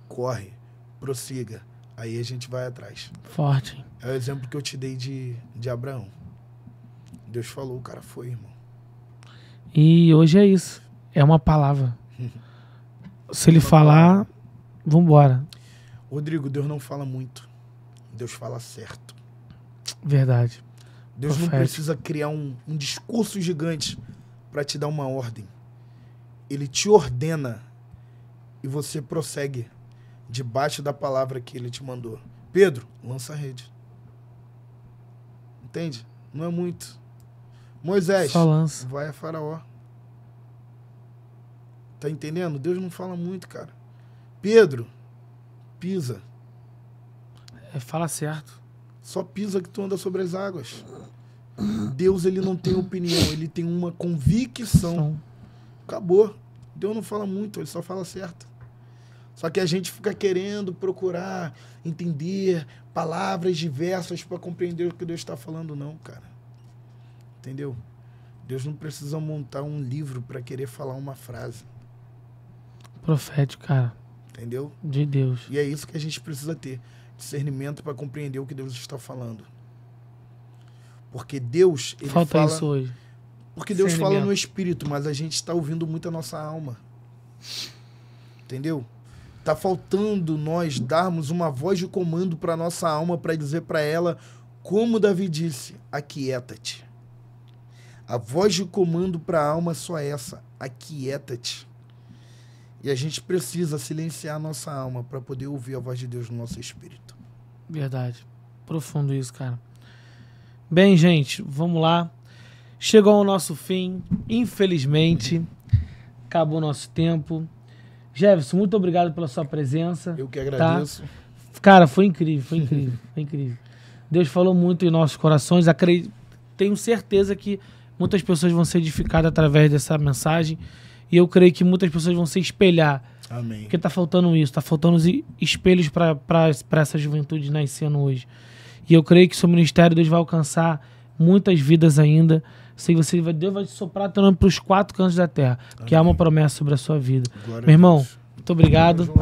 corre, prossiga, aí a gente vai atrás. Forte. É o exemplo que eu te dei de Abraão. Deus falou, o cara foi, irmão. E hoje é isso. É uma palavra. Se ele falar, vambora. Rodrigo, Deus não fala muito. Deus fala certo. Verdade. Deus não precisa criar um discurso gigante para te dar uma ordem. Ele te ordena e você prossegue debaixo da palavra que ele te mandou. Pedro, lança a rede. Entende? Não é muito. Moisés, só lança. Vai a Faraó. Tá entendendo? Deus não fala muito, cara. Pedro, pisa. Fala certo. Só pisa que tu anda sobre as águas. Deus, ele não tem opinião, ele tem uma convicção. Acabou. Deus não fala muito, ele só fala certo. Só que a gente fica querendo procurar, entender palavras diversas para compreender o que Deus está falando, não, cara. Entendeu? Deus não precisa montar um livro para querer falar uma frase. Profético, cara. Entendeu? De Deus. E é isso que a gente precisa ter. Discernimento para compreender o que Deus está falando. Porque Deus, ele falta fala... isso hoje. Porque Deus fala no espírito, mas a gente está ouvindo muito a nossa alma. Entendeu? Tá faltando nós darmos uma voz de comando para nossa alma, para dizer para ela, como Davi disse, aquieta-te. A voz de comando para a alma é só essa, aquieta-te. E a gente precisa silenciar a nossa alma para poder ouvir a voz de Deus no nosso espírito. Verdade. Profundo isso, cara. Bem, gente, vamos lá. Chegou ao nosso fim, infelizmente. Acabou o nosso tempo. Jefferson, muito obrigado pela sua presença. Eu que agradeço. Tá? Cara, foi incrível, foi incrível, foi incrível. Deus falou muito em nossos corações. Tenho certeza que muitas pessoas vão ser edificadas através dessa mensagem. E eu creio que muitas pessoas vão se espelhar. Amém. Porque tá faltando isso, tá faltando os espelhos para essa juventude nascendo hoje. E eu creio que o seu ministério, Deus vai alcançar muitas vidas ainda. Sei que Deus vai te soprar teu nome para os 4 cantos da terra. Porque há uma promessa sobre a sua vida. Glória Meu irmão, a Deus. muito obrigado.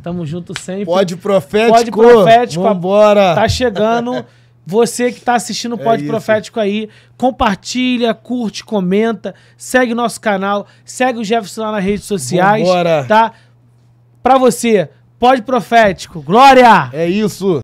Tamo junto sempre. Pode profético. Pode profético. Vambora. Tá chegando. Você que tá assistindo o Pode Profético aí, compartilha, curte, comenta, segue nosso canal, segue o Jefferson lá nas redes sociais. Vambora. Tá? Pra você, Pode Profético. Glória! É isso.